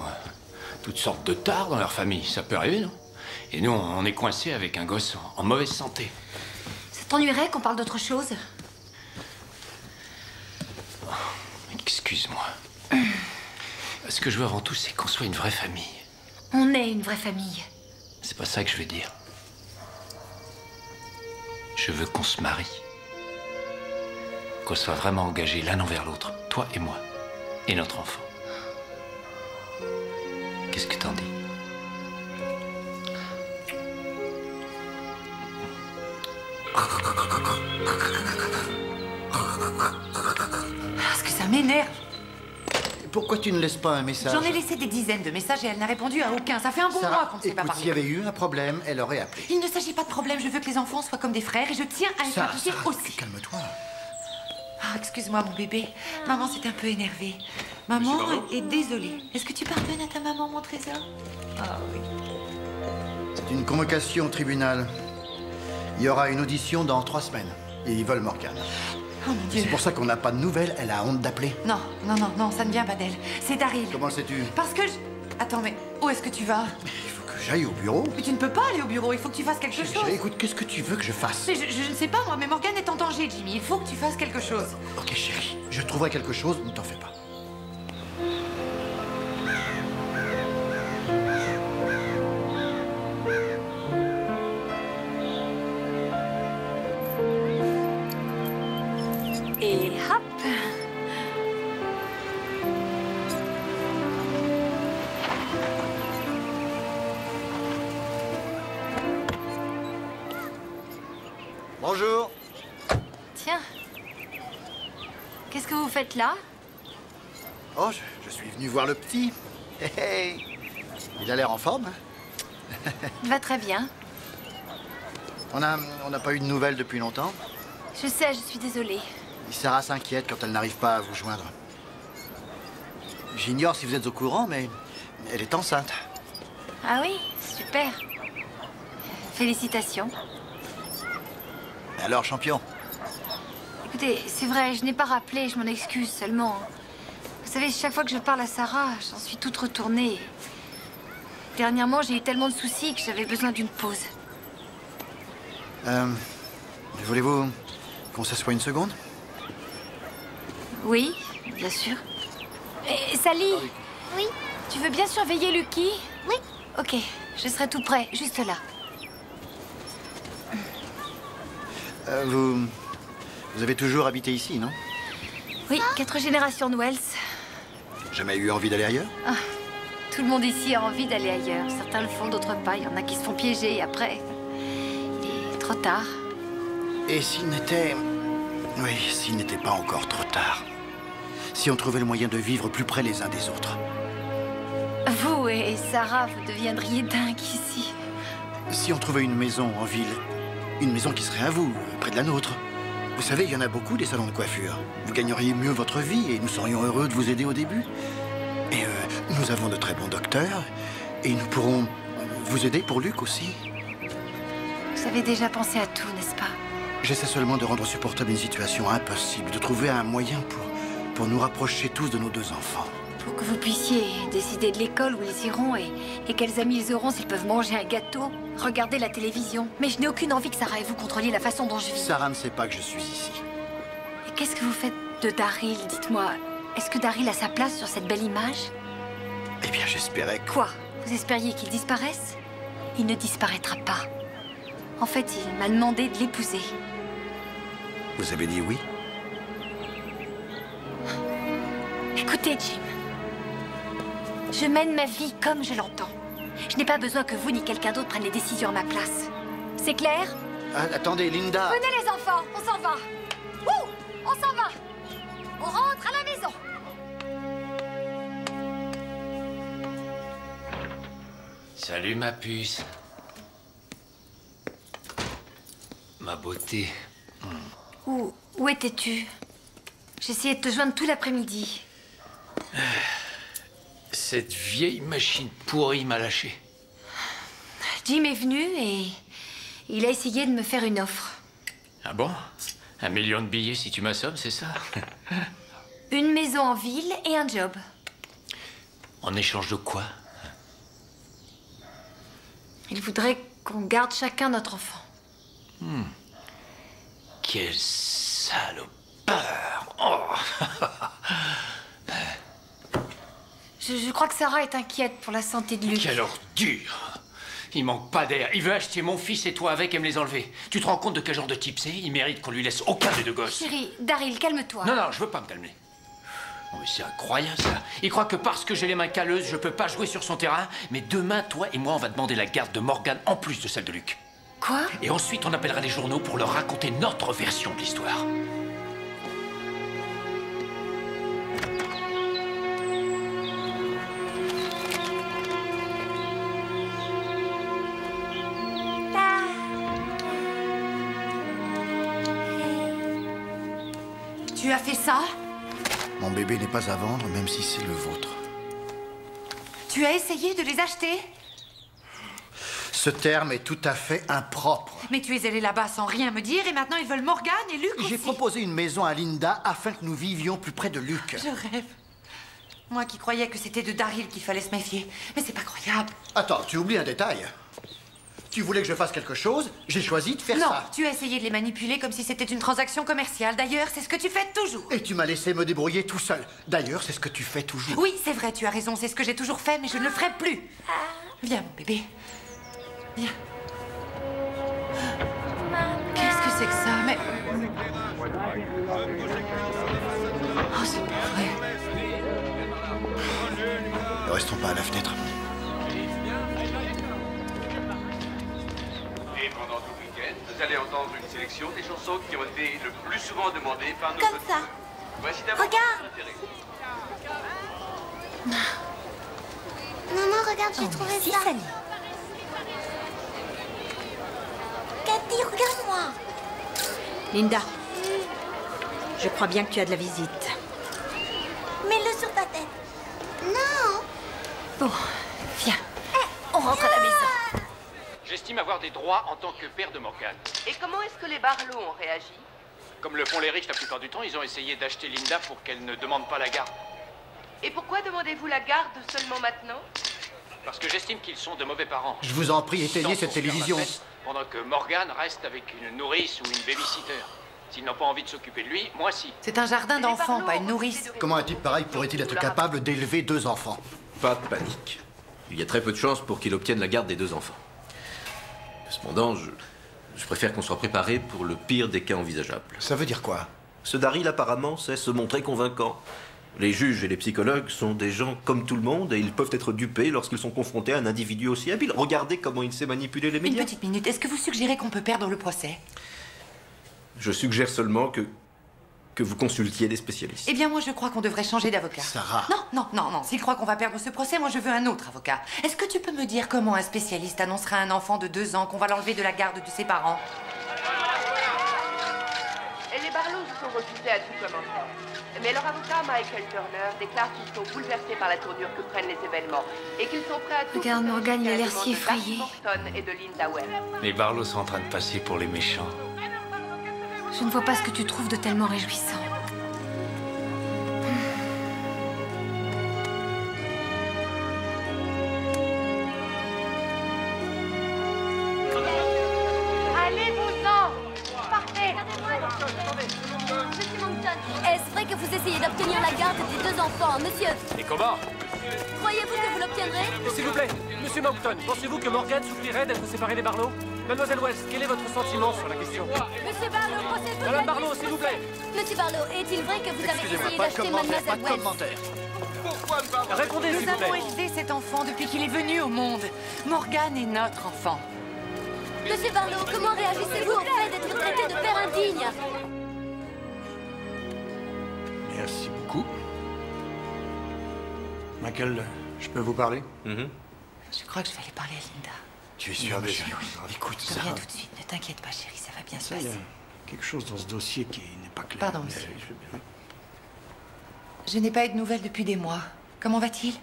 toutes sortes de tares dans leur famille. Ça peut arriver, non? Et nous, on est coincés avec un gosse en mauvaise santé. Ça t'ennuierait qu'on parle d'autre chose? Excuse-moi. Ce que je veux avant tout, c'est qu'on soit une vraie famille. On est une vraie famille. C'est pas ça que je veux dire. Je veux qu'on se marie. Qu'on soit vraiment engagés l'un envers l'autre, toi et moi, et notre enfant. Qu'est-ce que t'en dis? Parce que ça m'énerve. Pourquoi tu ne laisses pas un message? J'en ai laissé des dizaines de messages et elle n'a répondu à aucun. Ça fait un bon mois qu'on ne s'est pas parlé. S'il y avait eu un problème, elle aurait appelé. Il ne s'agit pas de problème. Je veux que les enfants soient comme des frères et je tiens à être impliquée aussi. Calme-toi. Ah, excuse-moi, mon bébé. Maman s'est un peu énervée. Maman est désolée. Est-ce que tu pardonnes à ta maman, mon trésor? Ah oui. C'est une convocation au tribunal. Il y aura une audition dans 3 semaines. Et ils veulent Morgane. Oh mon Dieu. C'est pour ça qu'on n'a pas de nouvelles. Elle a honte d'appeler. Non, non, non, non, ça ne vient pas d'elle. C'est Daryl. Comment le sais-tu? Parce que je... Attends, mais où est-ce que tu vas? Il faut que j'aille au bureau. Mais tu ne peux pas aller au bureau. Il faut que tu fasses quelque chose. Écoute, qu'est-ce que tu veux que je fasse? Mais je ne sais pas, moi, mais Morgane est en danger, Jimmy. Il faut que tu fasses quelque chose. Ok, chérie. Je trouverai quelque chose. Ne t'en fais pas. Et hop. Bonjour. Tiens. Qu'est-ce que vous faites là? Oh, je suis venu voir le petit. Hey, hey. Il a l'air en forme. Hein? Il va très bien. On n'a pas eu de nouvelles depuis longtemps. Je sais, je suis désolée. Sarah s'inquiète quand elle n'arrive pas à vous joindre. J'ignore si vous êtes au courant, mais elle est enceinte. Ah oui, super. Félicitations. Alors, champion? Écoutez, c'est vrai, je n'ai pas rappelé, je m'en excuse seulement. Vous savez, chaque fois que je parle à Sarah, j'en suis toute retournée. Dernièrement, j'ai eu tellement de soucis que j'avais besoin d'une pause. Voulez-vous qu'on s'assoie une seconde? Oui, bien sûr. Et Sally? Oui? Tu veux bien surveiller Lucky? Oui. Ok, je serai tout près, juste là. Vous avez toujours habité ici, non? Oui, 4 générations de Wells. Jamais eu envie d'aller ailleurs? Ah, tout le monde ici a envie d'aller ailleurs. Certains le font, d'autres pas. Il y en a qui se font piéger et après, il est trop tard. Et s'il n'était... Oui, s'il n'était pas encore trop tard. Si on trouvait le moyen de vivre plus près les uns des autres. Vous et Sarah, vous deviendriez dingues ici. Si on trouvait une maison en ville, une maison qui serait à vous, près de la nôtre. Vous savez, il y en a beaucoup des salons de coiffure. Vous gagneriez mieux votre vie et nous serions heureux de vous aider au début. Et nous avons de très bons docteurs et nous pourrons vous aider pour Luc aussi. Vous avez déjà pensé à tout, n'est-ce pas? J'essaie seulement de rendre supportable une situation impossible, de trouver un moyen pour nous rapprocher tous de nos 2 enfants. Pour que vous puissiez décider de l'école où ils iront et quels amis ils auront s'ils peuvent manger un gâteau, regarder la télévision. Mais je n'ai aucune envie que Sarah et vous contrôliez la façon dont je vis. Sarah ne sait pas que je suis ici. Et qu'est-ce que vous faites de Daryl? Dites-moi, est-ce que Daryl a sa place sur cette belle image? Eh bien, j'espérais que... Quoi? Vous espériez qu'il disparaisse? Il ne disparaîtra pas. En fait, il m'a demandé de l'épouser. Vous avez dit oui? Écoutez, Jim. Je mène ma vie comme je l'entends. Je n'ai pas besoin que vous ni quelqu'un d'autre prenne les décisions à ma place. C'est clair? Ah, attendez, Linda... Venez les enfants, on s'en va. Ouh, on s'en va. On rentre à la maison. Salut ma puce. Ma beauté. Où étais-tu? J'essayais de te joindre tout l'après-midi. Cette vieille machine pourrie m'a lâché. Jim est venu et il a essayé de me faire une offre. Ah bon? 1 million de billets si tu m'assommes, c'est ça? Une maison en ville et un job. En échange de quoi? Il voudrait qu'on garde chacun notre enfant. Quel salopeur! Oh. Je crois que Sarah est inquiète pour la santé de Luc. Quelle ordure! Il manque pas d'air. Il veut acheter mon fils et toi avec et me les enlever. Tu te rends compte de quel genre de type c'est? Il mérite qu'on lui laisse aucun des deux gosses. Chérie, Daryl, calme-toi. Non, je veux pas me calmer. Oh, mais c'est incroyable, ça. Il croit que parce que j'ai les mains calleuses, je peux pas jouer sur son terrain. Mais demain, toi et moi, on va demander la garde de Morgan en plus de celle de Luc. Quoi? Et ensuite, on appellera les journaux pour leur raconter notre version de l'histoire. Tu as fait ça? Mon bébé n'est pas à vendre, même si c'est le vôtre. Tu as essayé de les acheter? Ce terme est tout à fait impropre. Mais tu es allé là-bas sans rien me dire et maintenant ils veulent Morgan et Luc aussi. J'ai proposé une maison à Linda afin que nous vivions plus près de Luc. Je rêve. Moi qui croyais que c'était de Daryl qu'il fallait se méfier. Mais c'est pas croyable. Attends, tu oublies un détail. Tu voulais que je fasse quelque chose, j'ai choisi de faire non, ça. tu as essayé de les manipuler comme si c'était une transaction commerciale. D'ailleurs, c'est ce que tu fais toujours. Et tu m'as laissé me débrouiller tout seul. D'ailleurs, c'est ce que tu fais toujours. Oui, c'est vrai, tu as raison. C'est ce que j'ai toujours fait, mais je ne le ferai plus. Viens, mon bébé. Viens. Qu'est-ce que c'est que ça? Mais... Oh, c'est pas vrai. Ne restons pas à la fenêtre. Et pendant tout le week-end, vous allez entendre une sélection des chansons qui ont été le plus souvent demandées par nos Comme ça. Voici d'abord Regarde. intérêt. Maman, regarde, j'ai trouvé ça. Cathy, regarde-moi. Linda, je crois bien que tu as de la visite. Mets-le sur ta tête. Non. Bon, viens. On rentre à la maison. J'estime avoir des droits en tant que père de Morgan. Et comment est-ce que les Barlow ont réagi? Comme le font les riches la plupart du temps, ils ont essayé d'acheter Linda pour qu'elle ne demande pas la garde. Et pourquoi demandez-vous la garde seulement maintenant? Parce que j'estime qu'ils sont de mauvais parents. Je vous en prie, éteignez cette télévision. Pendant que Morgan reste avec une nourrice ou une babysitter. S'ils n'ont pas envie de s'occuper de lui, moi si. C'est un jardin d'enfants, pas une nourrice. Comment un type pareil pourrait-il être capable d'élever 2 enfants? Pas de panique. Il y a très peu de chances pour qu'il obtienne la garde des 2 enfants. Cependant, je préfère qu'on soit préparé pour le pire des cas envisageables. Ça veut dire quoi? Ce Daryl, apparemment, sait se montrer convaincant. Les juges et les psychologues sont des gens comme tout le monde et ils peuvent être dupés lorsqu'ils sont confrontés à un individu aussi habile. Regardez comment il sait manipuler les médias. Une petite minute, est-ce que vous suggérez qu'on peut perdre le procès? Je suggère seulement que vous consultiez des spécialistes. Eh bien, moi, je crois qu'on devrait changer d'avocat. Sarah. Non. S'il croit qu'on va perdre ce procès, moi, je veux un autre avocat. Est-ce que tu peux me dire comment un spécialiste annoncera à un enfant de 2 ans qu'on va l'enlever de la garde de ses parents? Et les Barlow se sont refusés à tout commentaire. Mais leur avocat, Michael Turner, déclare qu'ils sont bouleversés par la tournure que prennent les événements et qu'ils sont prêts à tout... Regarde, Morgan, il a l'air si de Barry effrayé. Morton et de Linda Webb. Les Barlow sont en train de passer pour les méchants. Je ne vois pas ce que tu trouves de tellement réjouissant. ferait que vous essayiez d'obtenir la garde des 2 enfants, monsieur? Et comment? Croyez-vous que vous l'obtiendrez? S'il vous plaît, monsieur Moncton, pensez-vous que Morgan souffrirait d'être séparé des Barlow? Mademoiselle Wells, quel est votre sentiment sur la question? Monsieur Barlow, pensez-vous... Madame Barlow, s'il vous plaît! Monsieur Barlow, est-il vrai que vous avez essayé d'acheter Mademoiselle Wells? Répondez, s'il Nous vous plaît. avons élevé cet enfant depuis qu'il est venu au monde. Morgan est notre enfant. Monsieur Barlow, comment réagissez-vous au fait d'être traité de père indigne? Merci beaucoup. Michael, je peux vous parler? Je crois que je vais aller parler à Linda. Tu es sûr de ça? Écoute, Je reviens tout de suite. Ne t'inquiète pas, chérie, ça va bien se il y a passer. quelque chose dans ce dossier qui n'est pas clair. Pardon, monsieur. Je n'ai pas eu de nouvelles depuis des mois. Comment va-t-il?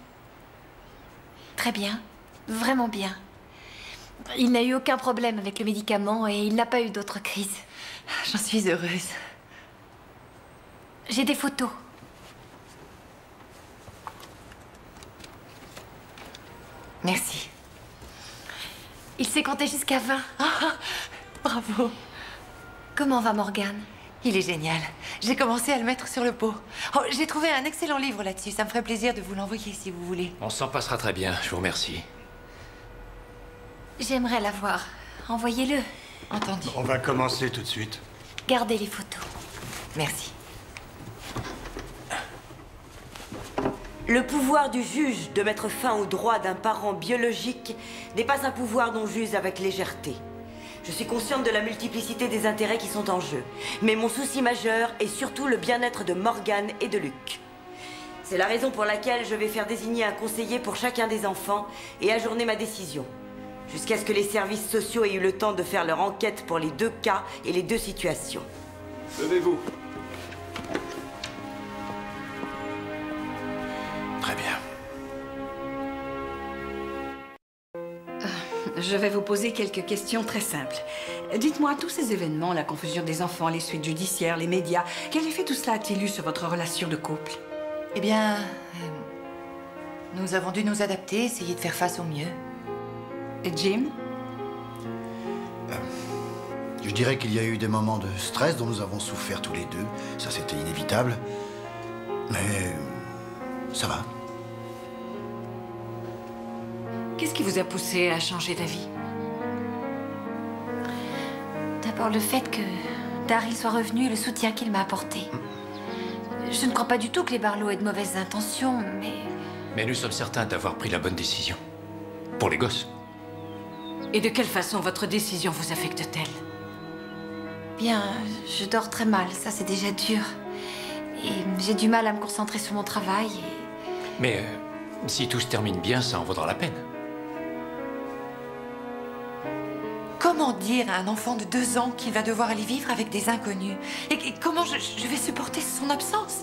Très bien. Vraiment bien. Il n'a eu aucun problème avec le médicament et il n'a pas eu d'autres crises. J'en suis heureuse. J'ai des photos. Merci. Il sait compter jusqu'à 20. Bravo. Comment va Morgan? Il est génial. J'ai commencé à le mettre sur le pot. Oh, j'ai trouvé un excellent livre là-dessus. Ça me ferait plaisir de vous l'envoyer si vous voulez. On s'en passera très bien, je vous remercie. J'aimerais l'avoir. Envoyez-le. Entendu. On va commencer tout de suite. Gardez les photos. Merci. Le pouvoir du juge de mettre fin aux droits d'un parent biologique n'est pas un pouvoir dont j'use avec légèreté. Je suis consciente de la multiplicité des intérêts qui sont en jeu. Mais mon souci majeur est surtout le bien-être de Morgan et de Luc. C'est la raison pour laquelle je vais faire désigner un conseiller pour chacun des enfants et ajourner ma décision. Jusqu'à ce que les services sociaux aient eu le temps de faire leur enquête pour les 2 cas et les 2 situations. Levez-vous. Très bien. Je vais vous poser quelques questions très simples. Dites-moi, tous ces événements, la confusion des enfants, les suites judiciaires, les médias, quel effet tout cela a-t-il eu sur votre relation de couple? Eh bien, nous avons dû nous adapter, essayer de faire face au mieux. Et Jim? Je dirais qu'il y a eu des moments de stress dont nous avons souffert tous les deux. Ça, c'était inévitable. Mais ça va. Qu'est-ce qui vous a poussé à changer d'avis? D'abord le fait que Daryl soit revenu et le soutien qu'il m'a apporté. Je ne crois pas du tout que les Barlow aient de mauvaises intentions, mais... Mais nous sommes certains d'avoir pris la bonne décision. Pour les gosses. Et de quelle façon votre décision vous affecte-t-elle? Bien, je dors très mal, ça c'est déjà dur. Et j'ai du mal à me concentrer sur mon travail et... Mais si tout se termine bien, ça en vaudra la peine. Comment dire à un enfant de 2 ans qu'il va devoir aller vivre avec des inconnus? Et comment je vais supporter son absence?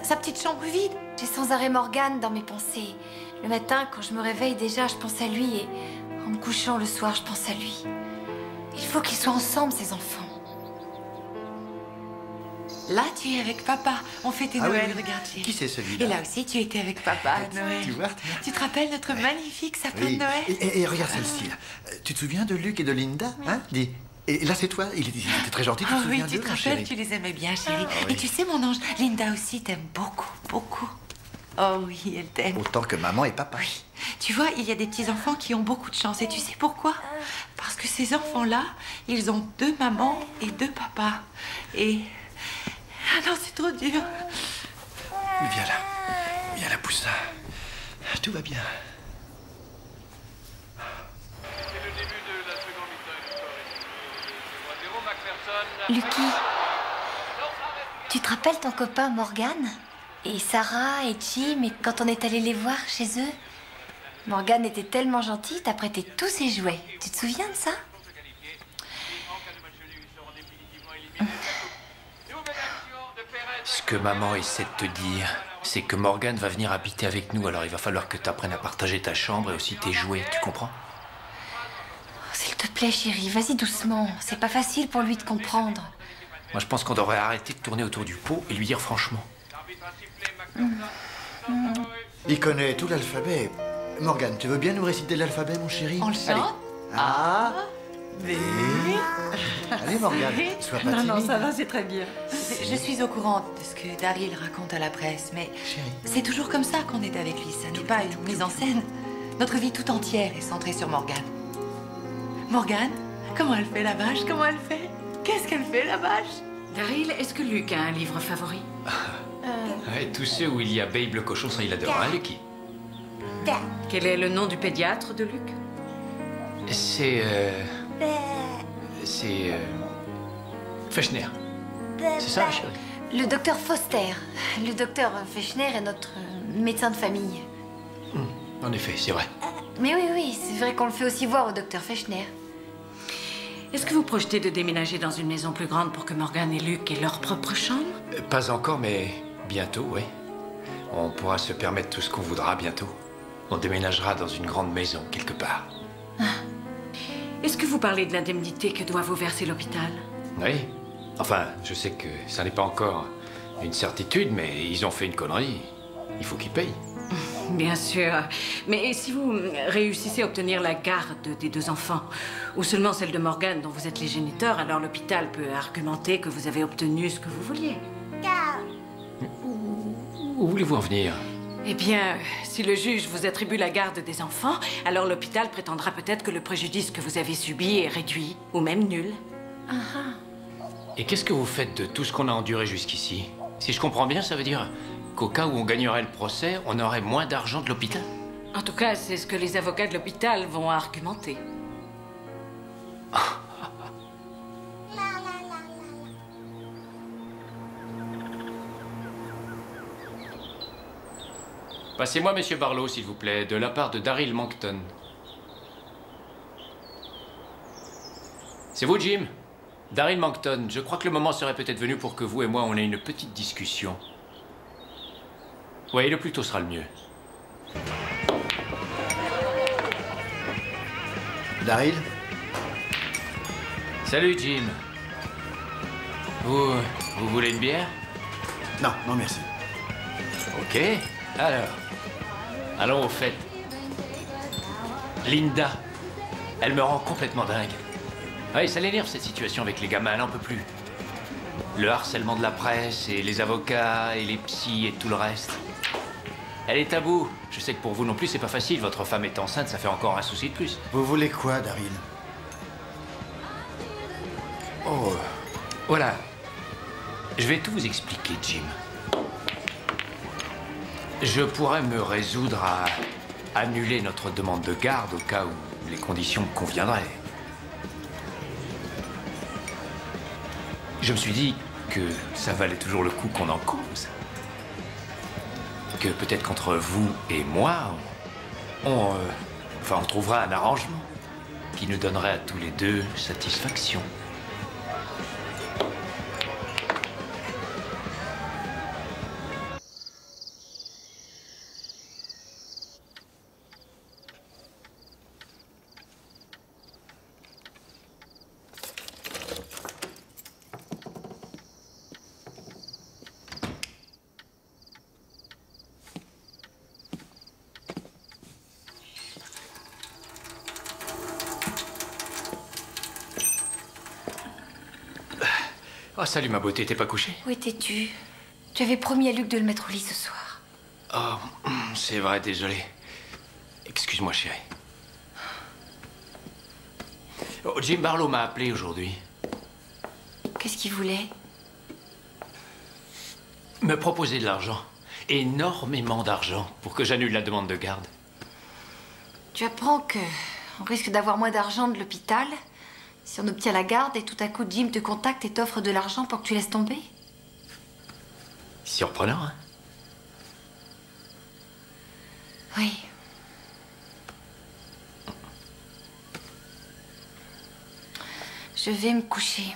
Sa petite chambre vide? J'ai sans arrêt Morgan dans mes pensées. Le matin, quand je me réveille déjà, je pense à lui et en me couchant le soir, je pense à lui. Il faut qu'ils soient ensemble, ces enfants. Là, tu es avec papa. On fêtait Ah oui, Noël, oui. regarde, chérie. Qui c'est celui-là? Et là aussi, tu étais avec papa à Noël. Tu vois? Tu te rappelles notre magnifique sapin Oui. de Noël? Et regarde celle-ci, là. Tu te souviens de Luc et de Linda? Hein? Dis. Et là, c'est toi. Il était très gentil. Tu te Oh oui, souviens tu d'eux, te mon rappelles, chéri? tu les aimais bien, chérie. Ah oui. Et tu sais, mon ange, Linda aussi t'aime beaucoup, beaucoup. Oh oui, elle t'aime. Autant que maman et papa. Oui. Tu vois, il y a des petits-enfants qui ont beaucoup de chance. Et tu sais pourquoi? Parce que ces enfants-là, ils ont 2 mamans et 2 papas. Et... Ah non, c'est trop dur. Viens là. Viens là, poussin. Tout va bien. C'est le début de la seconde mi-temps du score. 0 McPherson. Lucky, tu te rappelles ton copain Morgan? Et Sarah et Jim, et quand on est allé les voir chez eux? Morgan était tellement gentil, t'as prêté tous ses jouets. Tu te souviens de ça? Ce que maman essaie de te dire, c'est que Morgan va venir habiter avec nous, alors il va falloir que tu apprennes à partager ta chambre et aussi tes jouets, tu comprends? S'il te plaît, chérie, vas-y doucement. C'est pas facile pour lui de comprendre. Moi, je pense qu'on devrait arrêter de tourner autour du pot et lui dire franchement. Il connaît tout l'alphabet. Morgan, tu veux bien nous réciter l'alphabet, mon chéri? On le chante? A, Allez, Morgane, sois pas timide. Non, ça va, c'est très bien. Je suis au courant de ce que Daryl raconte à la presse, mais c'est toujours comme ça qu'on est avec lui. Ça n'est pas une mise en scène. Notre vie tout entière est centrée sur Morgane. Morgane, comment elle fait la vache? Comment elle fait? Qu'est-ce qu'elle fait, la vache? Daryl, est-ce que Luc a un livre favori? Ouais, tous ceux où il y a Babe le cochon, ça il adore, hein, Lucky? Quel est le nom du pédiatre de Luc? C'est... Fechner. C'est ça, chérie? Le docteur Foster. Le docteur Fechner est notre médecin de famille. En effet, c'est vrai. Mais oui, c'est vrai qu'on le fait aussi voir au docteur Fechner. Est-ce que vous projetez de déménager dans une maison plus grande pour que Morgane et Luc aient leur propre chambre? Pas encore, mais bientôt, oui. On pourra se permettre tout ce qu'on voudra bientôt. On déménagera dans une grande maison, quelque part. Est-ce que vous parlez de l'indemnité que doit vous verser l'hôpital? Oui. Enfin, je sais que ça n'est pas encore une certitude, mais ils ont fait une connerie. Il faut qu'ils payent. Bien sûr. Mais si vous réussissez à obtenir la garde des 2 enfants, ou seulement celle de Morgane dont vous êtes les géniteurs, alors l'hôpital peut argumenter que vous avez obtenu ce que vous vouliez. Où voulez-vous en venir? Eh bien, si le juge vous attribue la garde des enfants, alors l'hôpital prétendra peut-être que le préjudice que vous avez subi est réduit, ou même nul. Et qu'est-ce que vous faites de tout ce qu'on a enduré jusqu'ici? Si je comprends bien, ça veut dire qu'au cas où on gagnerait le procès, on aurait moins d'argent de l'hôpital? En tout cas, c'est ce que les avocats de l'hôpital vont argumenter. Passez-moi Monsieur Barlow, s'il vous plaît, de la part de Daryl Moncton. C'est vous, Jim? Daryl Moncton, je crois que le moment serait peut-être venu pour que vous et moi, on ait une petite discussion. Oui, le plus tôt sera le mieux. Daryl? Salut, Jim. Vous voulez une bière? Non, non merci. Ok, alors, allons au fait. Linda, elle me rend complètement dingue. Oui, ça l'énerve cette situation avec les gamins, elle n'en peut plus. Le harcèlement de la presse et les avocats et les psys et tout le reste. Elle est à bout. Je sais que pour vous non plus, c'est pas facile. Votre femme est enceinte, ça fait encore un souci de plus. Vous voulez quoi, Daryl? Oh, voilà. Je vais tout vous expliquer, Jim. Je pourrais me résoudre à annuler notre demande de garde au cas où les conditions me conviendraient. Je me suis dit que ça valait toujours le coup qu'on en cause. Que peut-être qu'entre vous et moi, on trouvera un arrangement qui nous donnerait à tous les deux satisfaction. Oh, salut ma beauté, t'es pas couchée? Où étais-tu? Tu avais promis à Luc de le mettre au lit ce soir. Oh, c'est vrai, désolé. Excuse-moi, chérie. Oh, Jim Barlow m'a appelé aujourd'hui. Qu'est-ce qu'il voulait? Me proposer de l'argent. Énormément d'argent pour que j'annule la demande de garde. Tu apprends que on risque d'avoir moins d'argent de l'hôpital si on obtient la garde et tout à coup Jim te contacte et t'offre de l'argent pour que tu laisses tomber? Surprenant, hein? Oui. Je vais me coucher.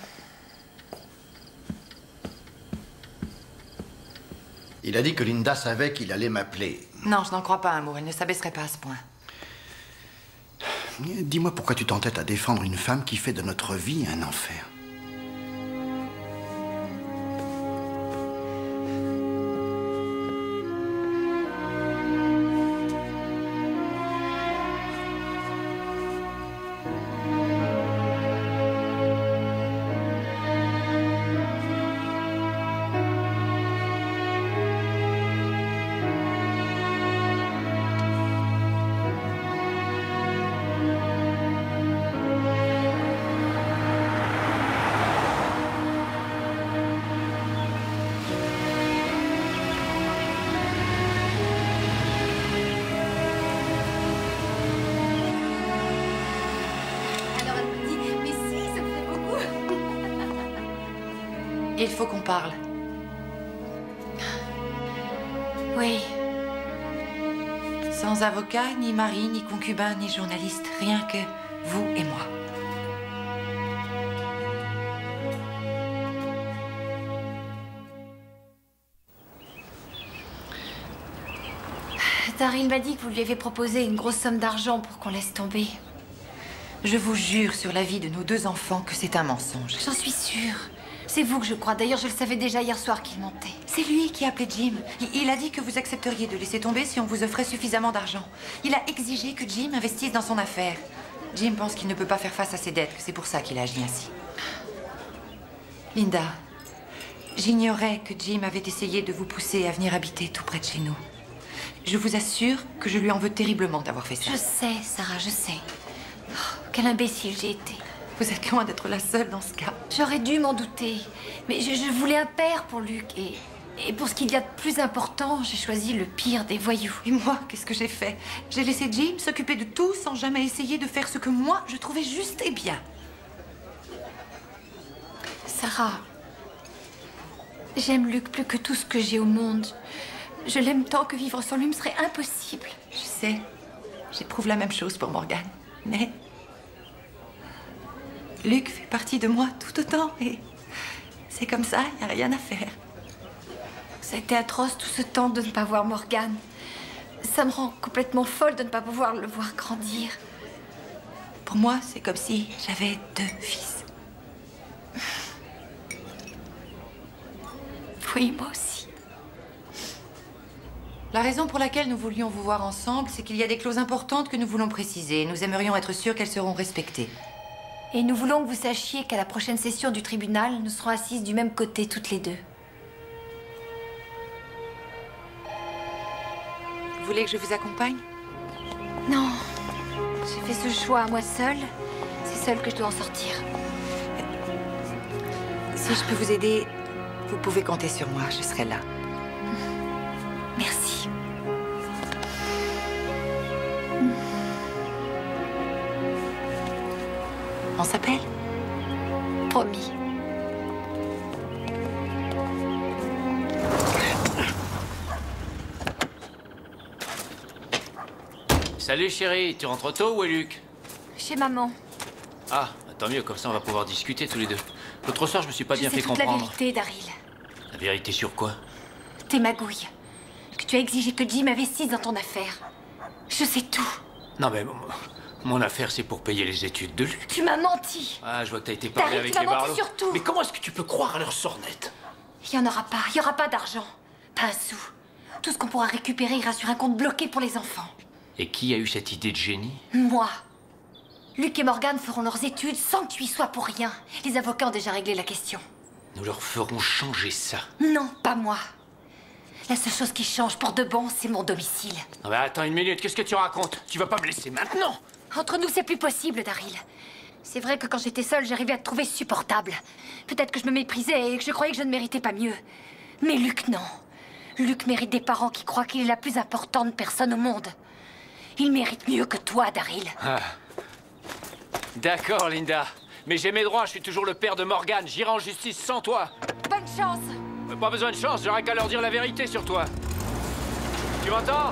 Il a dit que Linda savait qu'il allait m'appeler. Non, je n'en crois pas, amour. Elle ne s'abaisserait pas à ce point. Dis-moi pourquoi tu t'entêtes à défendre une femme qui fait de notre vie un enfer. Il faut qu'on parle. Oui. Sans avocat, ni mari, ni concubin, ni journaliste. Rien que vous et moi. Daryl m'a dit que vous lui avez proposé une grosse somme d'argent pour qu'on laisse tomber. Je vous jure sur la vie de nos 2 enfants que c'est un mensonge. J'en suis sûre. C'est vous que je crois. D'ailleurs, je le savais déjà hier soir qu'il mentait. C'est lui qui a appelé Jim. Il a dit que vous accepteriez de laisser tomber si on vous offrait suffisamment d'argent. Il a exigé que Jim investisse dans son affaire. Jim pense qu'il ne peut pas faire face à ses dettes, que c'est pour ça qu'il a agi ainsi. Linda, j'ignorais que Jim avait essayé de vous pousser à venir habiter tout près de chez nous. Je vous assure que je lui en veux terriblement d'avoir fait ça. Je sais, Sarah, je sais. Oh, quel imbécile j'ai été. Vous êtes loin d'être la seule dans ce cas. J'aurais dû m'en douter. Mais je voulais un père pour Luc. Et pour ce qu'il y a de plus important, j'ai choisi le pire des voyous. Et moi, qu'est-ce que j'ai fait? J'ai laissé Jim s'occuper de tout sans jamais essayer de faire ce que moi, je trouvais juste et bien. Sarah, j'aime Luc plus que tout ce que j'ai au monde. Je l'aime tant que vivre sans lui me serait impossible. Je sais, j'éprouve la même chose pour Morgane. Mais Luc fait partie de moi tout autant et c'est comme ça, il n'y a rien à faire. Ça a été atroce tout ce temps de ne pas voir Morgane. Ça me rend complètement folle de ne pas pouvoir le voir grandir. Pour moi, c'est comme si j'avais 2 fils. Oui, moi aussi. La raison pour laquelle nous voulions vous voir ensemble, c'est qu'il y a des clauses importantes que nous voulons préciser. Nous aimerions être sûrs qu'elles seront respectées. Et nous voulons que vous sachiez qu'à la prochaine session du tribunal, nous serons assises du même côté toutes les 2. Vous voulez que je vous accompagne? Non. J'ai fait ce choix à moi seule. C'est seule que je dois en sortir. Si je peux vous aider, vous pouvez compter sur moi. Je serai là. Merci. On s'appelle? Promis. Salut chérie, tu rentres tôt où est Luc? Chez maman. Ah, tant mieux, comme ça on va pouvoir discuter tous les 2. L'autre soir, je me suis pas bien fait comprendre. La vérité, Daryl. La vérité sur quoi? Tes magouilles. Que tu as exigé que Jim investisse dans ton affaire. Je sais tout. Non mais mon affaire, c'est pour payer les études de Luc. Tu m'as menti. Ah, je vois que t'as été parler avec les Barlow. Surtout. Mais comment est-ce que tu peux croire à leur sornette? Il y en aura pas. Il y aura pas d'argent. Pas un sou. Tout ce qu'on pourra récupérer ira sur un compte bloqué pour les enfants. Et qui a eu cette idée de génie? Moi. Luc et Morgane feront leurs études sans que tu y sois pour rien. Les avocats ont déjà réglé la question. Nous leur ferons changer ça. Non, pas moi. La seule chose qui change pour de bon, c'est mon domicile. Non mais attends une minute, qu'est-ce que tu racontes? Tu vas pas me laisser maintenant? Entre nous, c'est plus possible, Daryl. C'est vrai que quand j'étais seule, j'arrivais à te trouver supportable. Peut-être que je me méprisais et que je croyais que je ne méritais pas mieux. Mais Luc, non. Luc mérite des parents qui croient qu'il est la plus importante personne au monde. Il mérite mieux que toi, Daryl. Ah. D'accord, Linda. Mais j'ai mes droits, je suis toujours le père de Morgane. J'irai en justice sans toi. Bonne chance. Pas besoin de chance, j'aurais qu'à leur dire la vérité sur toi. Tu m'entends?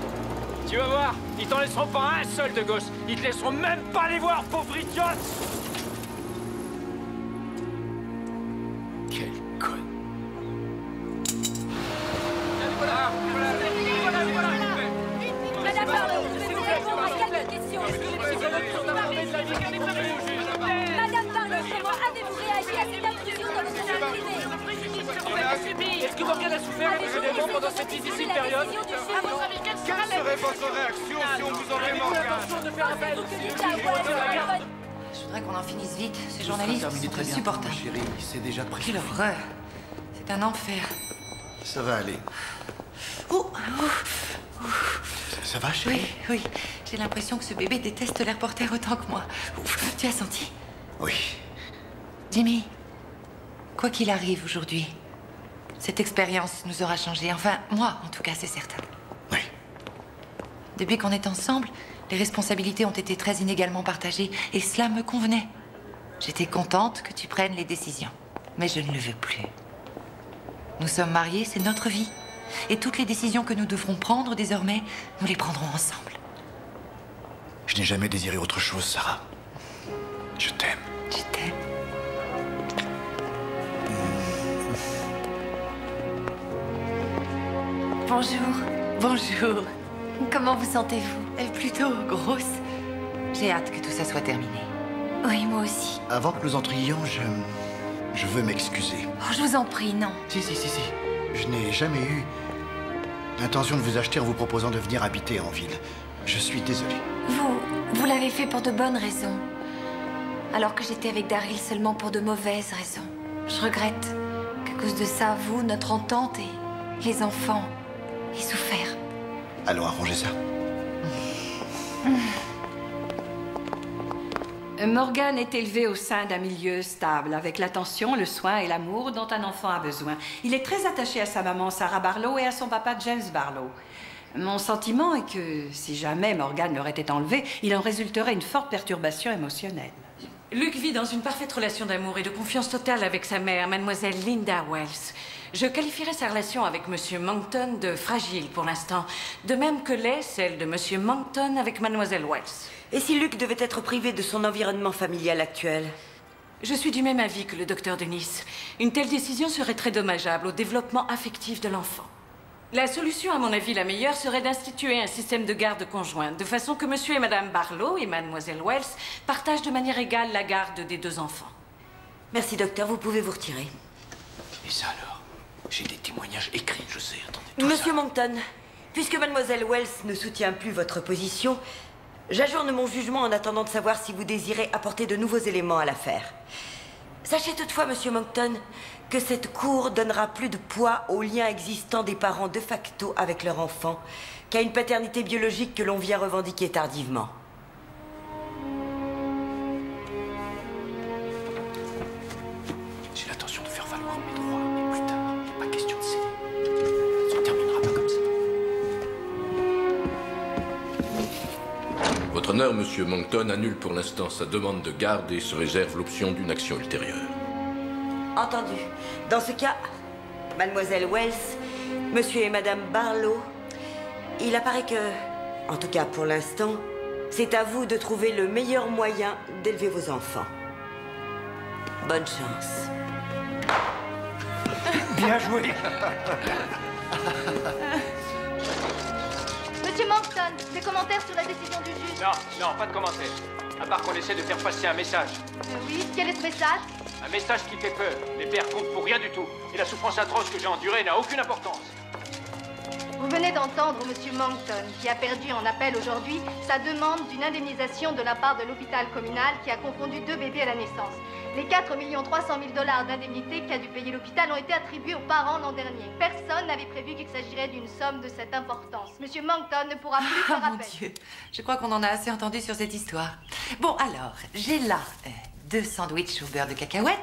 Tu vas voir, ils t'en laisseront pas un seul de gosse. Ils te laisseront même pas les voir, pauvre idiote. Quelle conne. Madame Barlow, je vais vous répondre à quelques questions. Madame Barlow, comment avez-vous réagi à cette intrusion dans votre vie privée? Est-ce que Morgane a souffert émotionnellement pendant cette difficile période? Quelle serait votre réaction si on vous enlevait Morgane? Je voudrais qu'on en finisse vite. Ces journalistes sont insupportables. Chérie, c'est déjà pris. Quelle horreur. C'est un enfer. Ça va aller. Ça va, chérie? Oui. J'ai l'impression que ce bébé déteste les reporters autant que moi. Tu as senti? Oui. Jimmy, quoi qu'il arrive aujourd'hui, cette expérience nous aura changé. Enfin, moi, en tout cas, c'est certain. Oui. Depuis qu'on est ensemble, les responsabilités ont été très inégalement partagées et cela me convenait. J'étais contente que tu prennes les décisions, mais je ne le veux plus. Nous sommes mariés, c'est notre vie. Et toutes les décisions que nous devrons prendre désormais, nous les prendrons ensemble. Je n'ai jamais désiré autre chose, Sarah. Je t'aime. Je t'aime. Bonjour. Bonjour. Comment vous sentez-vous? Elle est plutôt grosse. J'ai hâte que tout ça soit terminé. Oui, moi aussi. Avant que nous entrions, je veux m'excuser. Oh, je vous en prie, non. Si. Je n'ai jamais eu l'intention de vous acheter en vous proposant de venir habiter en ville. Je suis désolé. Vous l'avez fait pour de bonnes raisons. Alors que j'étais avec Daryl seulement pour de mauvaises raisons. Je regrette qu'à cause de ça, vous, notre entente et les enfants aient souffert. Allons arranger ça. Morgan est élevé au sein d'un milieu stable, avec l'attention, le soin et l'amour dont un enfant a besoin. Il est très attaché à sa maman Sarah Barlow et à son papa James Barlow. Mon sentiment est que si jamais Morgan leur était enlevé, il en résulterait une forte perturbation émotionnelle. Luke vit dans une parfaite relation d'amour et de confiance totale avec sa mère, mademoiselle Linda Wells. Je qualifierais sa relation avec Monsieur Monkton de fragile pour l'instant, de même que l'est celle de Monsieur Monkton avec mademoiselle Wells. Et si Luke devait être privé de son environnement familial actuel? Je suis du même avis que le docteur Dennis. Une telle décision serait très dommageable au développement affectif de l'enfant. La solution, à mon avis, la meilleure serait d'instituer un système de garde conjointe, de façon que monsieur et madame Barlow et mademoiselle Wells partagent de manière égale la garde des deux enfants. Merci, docteur. Vous pouvez vous retirer. Et ça alors? J'ai des témoignages écrits, je sais. Attendez. Monsieur Monkton, puisque mademoiselle Wells ne soutient plus votre position, j'ajourne mon jugement en attendant de savoir si vous désirez apporter de nouveaux éléments à l'affaire. Sachez toutefois, monsieur Monkton, que cette cour donnera plus de poids aux liens existants des parents de facto avec leur enfant qu'à une paternité biologique que l'on vient revendiquer tardivement. J'ai l'intention de faire valoir mes droits, mais plus tard, il n'est pas question de céder. Ça ne terminera pas comme ça. Votre honneur, monsieur Monkton annule pour l'instant sa demande de garde et se réserve l'option d'une action ultérieure. Entendu. Dans ce cas, mademoiselle Wells, monsieur et madame Barlow, il apparaît que, en tout cas pour l'instant, c'est à vous de trouver le meilleur moyen d'élever vos enfants. Bonne chance. Bien joué. Monsieur Monkton, des commentaires sur la décision du juge? Non, pas de commentaires. À part qu'on essaie de faire passer un message. Oui, quel est ce message? Un message qui fait peur. Les pères comptent pour rien du tout. Et la souffrance atroce que j'ai endurée n'a aucune importance. Vous venez d'entendre monsieur Monkton, qui a perdu en appel aujourd'hui sa demande d'une indemnisation de la part de l'hôpital communal qui a confondu 2 bébés à la naissance. Les 4 300 000 $ d'indemnité qu'a dû payer l'hôpital ont été attribués aux parents l'an dernier. Personne n'avait prévu qu'il s'agirait d'une somme de cette importance. Monsieur Monkton ne pourra plus faire appel. Mon Dieu, je crois qu'on en a assez entendu sur cette histoire. Bon, alors, j'ai là 2 sandwichs au beurre de cacahuète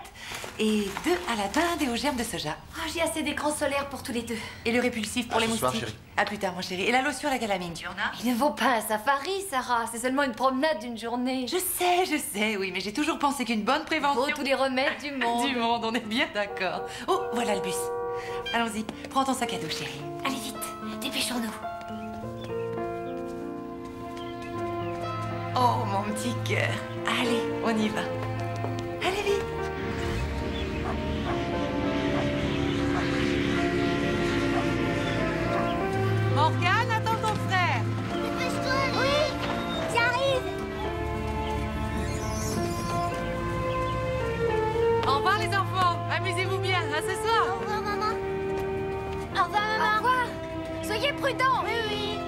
et 2 à la dinde et aux germes de soja. Oh, j'ai assez d'écrans solaires pour tous les deux. Et le répulsif pour les ce moustiques. soir, chérie. À plus tard, mon chéri. Et la lotion à la calamine, tu en as? Il ne vaut pas un safari, Sarah. C'est seulement une promenade d'une journée. Je sais, oui, mais j'ai toujours pensé qu'une bonne prévention... Faut tous les remèdes du monde. Du monde, on est bien d'accord. Oh, voilà le bus. Allons-y, prends ton sac à dos, chérie. Allez vite, dépêchons-nous. Oh, mon petit cœur. Allez, on y va. Allez vite. Morgane, attends ton frère. Dépêche-toi. Oui, j'arrive. Au revoir les enfants. Amusez-vous bien. À ce soir. Au revoir, maman. Au revoir, maman. Au revoir. Soyez prudents. Oui, oui.